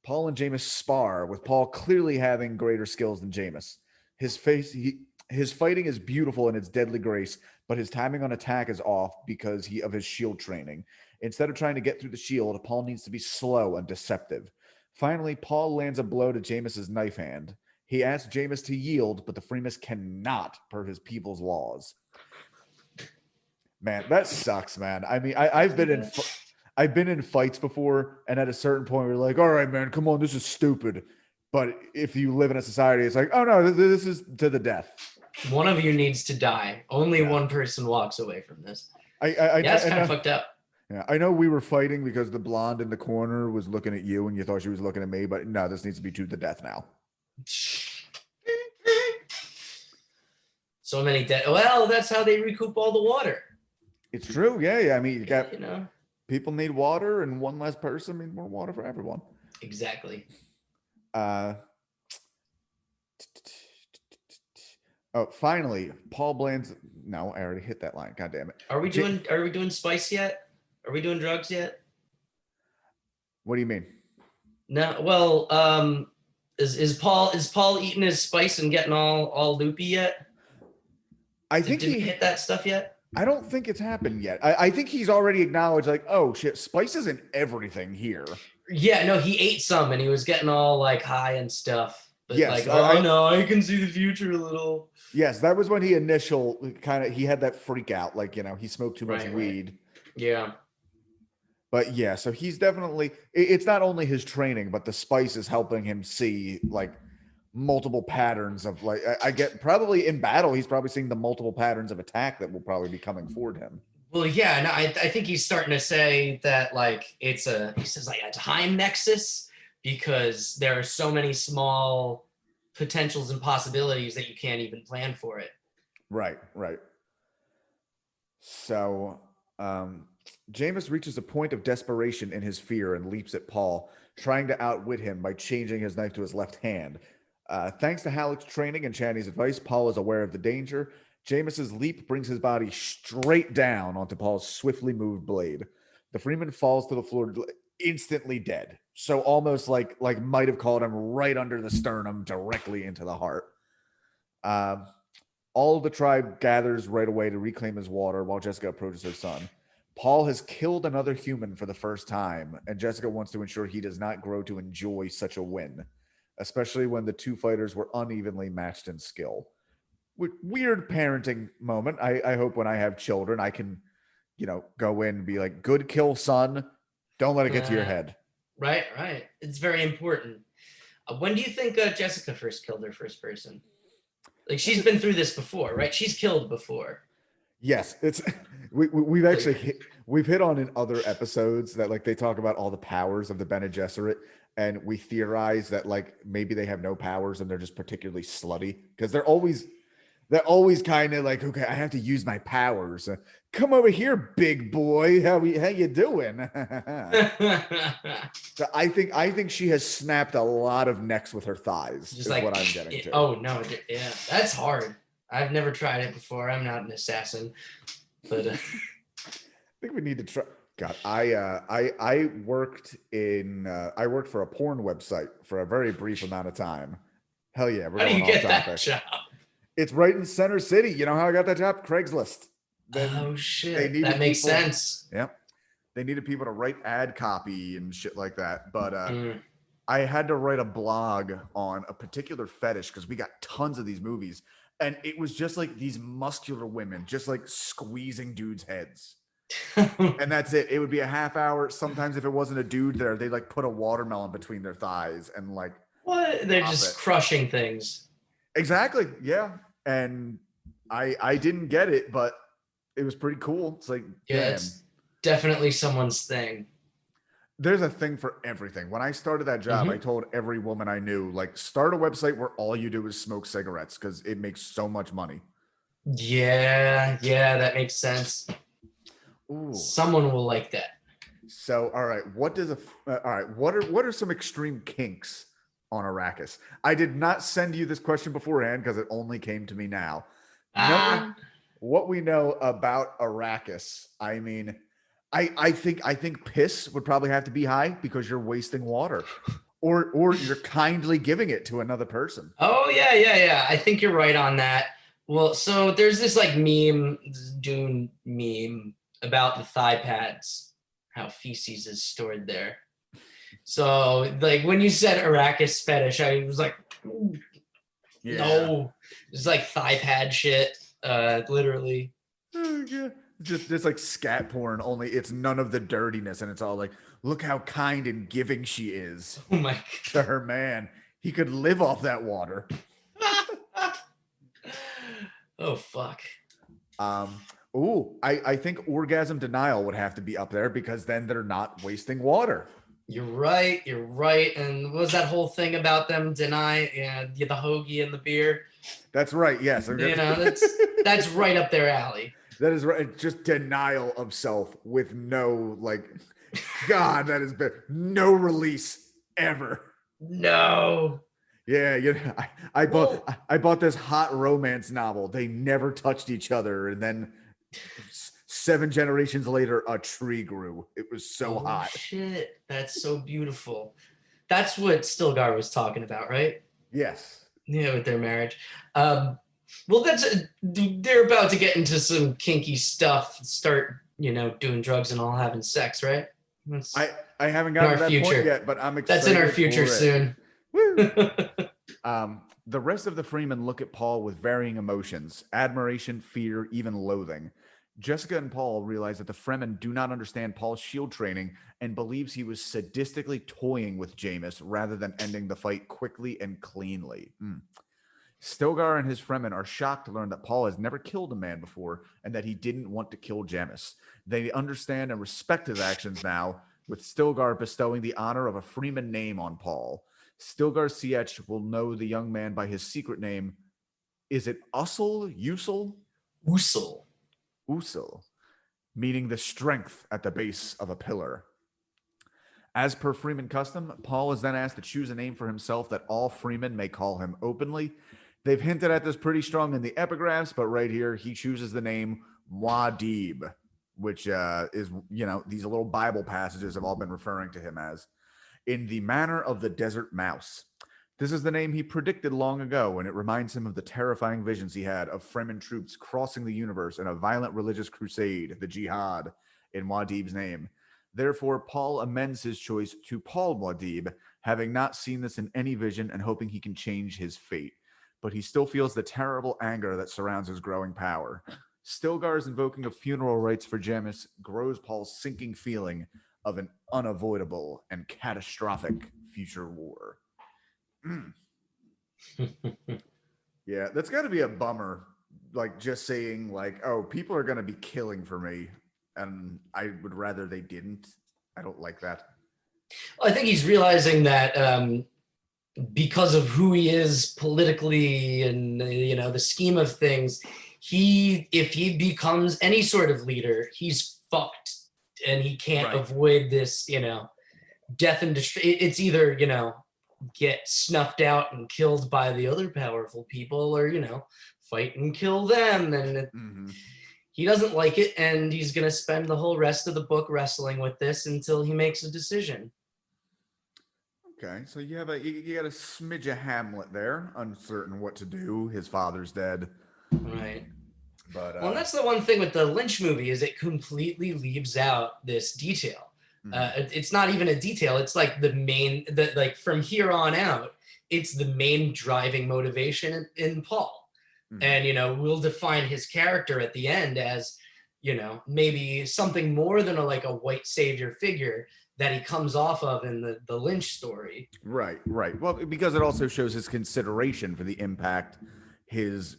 Paul and Jameis spar, with Paul clearly having greater skills than Jameis. His fighting is beautiful in its deadly grace, but his timing on attack is off because of his shield training. Instead of trying to get through the shield, Paul needs to be slow and deceptive. Finally, Paul lands a blow to Jameis's knife hand. He asks Jameis to yield, but the Freeman cannot per his people's laws. Man, that sucks, man. I mean, I've been in fights before, and at a certain point, we're like, all right, man, come on, this is stupid. But if you live in a society, it's like, oh, no, this is to the death. One of you needs to die. Only one person walks away from this. It's kind of fucked up. Yeah, I know we were fighting because the blonde in the corner was looking at you and you thought she was looking at me, but no, this needs to be to the death now. So many dead. Well, that's how they recoup all the water. It's true. Yeah. I mean, you got, people need water, and one less person means more water for everyone. Exactly. Finally, Paul Bland's. No, I already hit that line. God damn it. Are we doing spice yet? Are we doing drugs yet? What do you mean? No. Well, is Paul eating his spice and getting all loopy yet? Did he hit that stuff yet? I don't think it's happened yet. I think he's already acknowledged, like, oh shit, spice isn't everything here. Yeah, no, he ate some and he was getting all like high and stuff. But Yes, like, oh, I know, I can see the future a little. yes, that was when he he had that freak out, like, he smoked too much Right. weed. Yeah. But yeah, so he's definitely, it's not only his training, but the spice is helping him see like multiple patterns of like, I get probably in battle, he's probably seeing the multiple patterns of attack that will probably be coming toward him. Well, yeah, and I think he's starting to say that like he says like a time nexus because there are so many small potentials and possibilities that you can't even plan for it. Right. So, Jameis reaches a point of desperation in his fear and leaps at Paul, trying to outwit him by changing his knife to his left hand. Thanks to Halleck's training and Channy's advice, Paul is aware of the danger. Jameis's leap brings his body straight down onto Paul's swiftly moved blade. The Freeman falls to the floor, instantly dead. So almost like might have caught him right under the sternum, directly into the heart. All of the tribe gathers right away to reclaim his water while Jessica approaches her son. Paul has killed another human for the first time, and Jessica wants to ensure he does not grow to enjoy such a win, especially when the two fighters were unevenly matched in skill. Weird parenting moment. I hope when I have children, I can, go in and be like, good kill, son. Don't let it get to your head. Right. It's very important. When do you think Jessica first killed her first person? Like, she's been through this before, right? She's killed before. Yes, it's we've actually we've hit on in other episodes that like they talk about all the powers of the Bene Gesserit, and we theorize that like maybe they have no powers and they're just particularly slutty because they're always kind of like, okay, I have to use my powers. Come over here, big boy. How you doing? So I think she has snapped a lot of necks with her thighs. Just is like what I'm getting to. Oh no, yeah, that's hard. I've never tried it before. I'm not an assassin, but I think we need to try. God, I worked for a porn website for a very brief amount of time. Hell yeah, how do you get that job? It's right in Center City. You know how I got that job? Craigslist. Oh shit, that makes sense. Yep. They needed people to write ad copy and shit like that. But I had to write a blog on a particular fetish because we got tons of these movies. And it was just like these muscular women just like squeezing dudes' heads. And that's it. It would be a half hour. Sometimes if it wasn't a dude there, they'd like put a watermelon between their thighs and like what? They're just crushing things. Exactly. Yeah. And I didn't get it, but it was pretty cool. It's like, yeah, it's definitely someone's thing. There's a thing for everything. When I started that job, I told every woman I knew, like, start a website where all you do is smoke cigarettes because it makes so much money. Yeah, that makes sense. Ooh. Someone will like that. So, all right, what are some extreme kinks on Arrakis? I did not send you this question beforehand because it only came to me now. Knowing what we know about Arrakis, I mean, I think piss would probably have to be high because you're wasting water, or you're kindly giving it to another person. Oh yeah. I think you're right on that. Well, so there's this like Dune meme about the thigh pads, how feces is stored there. So like when you said Arrakis fetish, I was like, no, it's like thigh pad shit, literally. Oh, yeah. Just like scat porn, only it's none of the dirtiness, and it's all like, look how kind and giving she is. Oh my God. To her man. He could live off that water. Oh fuck. I think orgasm denial would have to be up there because then they're not wasting water. You're right. And what was that whole thing about them the hoagie and the beer? That's right. Yes. That's right up their alley. That is right. Just denial of self with no, like, God, that has been no release ever. No. Yeah, I bought this hot romance novel. They never touched each other, and then 7 generations later, a tree grew. It was so hot. Shit, that's so beautiful. That's what Stilgar was talking about, right? Yes. Yeah, with their marriage. Well, they're about to get into some kinky stuff, start, doing drugs and all having sex, right? I haven't gotten to that point yet, but I'm excited. That's in our future soon. Woo. The rest of the Freemen look at Paul with varying emotions: admiration, fear, even loathing. Jessica and Paul realize that the Fremen do not understand Paul's shield training and believes he was sadistically toying with Jameis rather than ending the fight quickly and cleanly. Stilgar and his Fremen are shocked to learn that Paul has never killed a man before and that he didn't want to kill Jameis. They understand and respect his actions now, with Stilgar bestowing the honor of a Freeman name on Paul. Stilgar Sietch will know the young man by his secret name. Is it Usul? Usul. Usul, meaning the strength at the base of a pillar. As per Freeman custom, Paul is then asked to choose a name for himself that all Freemen may call him openly. They've hinted at this pretty strong in the epigraphs, but right here he chooses the name Muad'Dib, which is, these little Bible passages have all been referring to him as, in the manner of the desert mouse. This is the name he predicted long ago, and it reminds him of the terrifying visions he had of Fremen troops crossing the universe in a violent religious crusade, the jihad, in Muad'Dib's name. Therefore, Paul amends his choice to Paul Muad'Dib, having not seen this in any vision and hoping he can change his fate. But he still feels the terrible anger that surrounds his growing power. Stilgar's invoking of funeral rites for Jameis grows Paul's sinking feeling of an unavoidable and catastrophic future war. Yeah, that's got to be a bummer. Like, just saying, like, oh, people are going to be killing for me, and I would rather they didn't. I don't like that. Well, I think he's realizing that because of who he is politically and, the scheme of things, if he becomes any sort of leader, he's fucked, and he can't avoid this, death and destruction. It's either, get snuffed out and killed by the other powerful people, or fight and kill them. And he doesn't like it, and he's going to spend the whole rest of the book wrestling with this until he makes a decision. Okay, so you got a smidge of Hamlet there, uncertain what to do. His father's dead, right? But well, and that's the one thing with the Lynch movie, is it completely leaves out this detail. It's not even a detail. It's like like from here on out, it's the main driving motivation in Paul. And, we'll define his character at the end as, maybe something more than a white savior figure that he comes off of in the Lynch story. Right. Well, because it also shows his consideration for the impact his,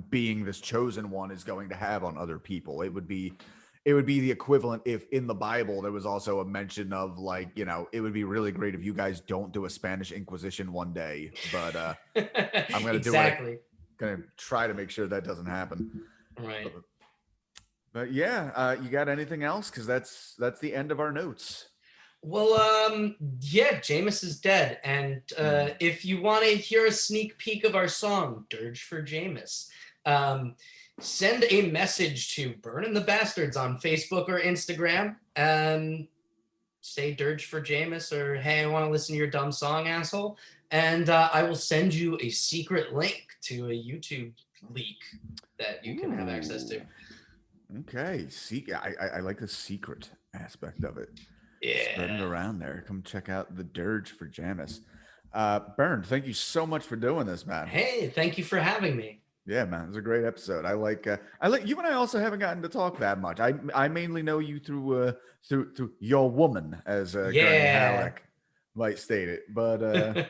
being this chosen one is going to have on other people. It would be the equivalent if in the Bible there was also a mention of it would be really great if you guys don't do a Spanish Inquisition one day, but I'm going to do it. Going to try to make sure that doesn't happen. Right. But yeah, you got anything else? Because that's the end of our notes. Well, Jameis is dead, and if you want to hear a sneak peek of our song, Dirge for Jameis, send a message to Bern of Bern on Facebook or Instagram, and say Dirge for Jameis, or hey, I want to listen to your dumb song, asshole, and I will send you a secret link to a YouTube leak that you can have access to. Okay, I like the secret aspect of it. Yeah, spread it around there. Come check out the Dirge for Jameis. Bern, thank you so much for doing this, man. Hey, thank you for having me. Yeah, man, it was a great episode. I like you, and I also haven't gotten to talk that much. I mainly know you through your woman, as Gurney Halleck might state it. But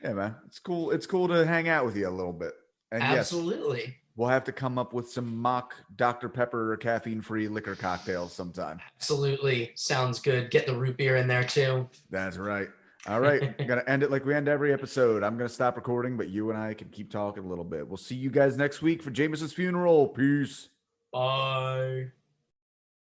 yeah, man, it's cool. It's cool to hang out with you a little bit. And absolutely. Yes, we'll have to come up with some mock Dr. Pepper or caffeine-free liquor cocktails sometime. Absolutely. Sounds good. Get the root beer in there too. That's right. All right. I'm going to end it like we end every episode. I'm going to stop recording, but you and I can keep talking a little bit. We'll see you guys next week for Jameis's funeral. Peace. Bye.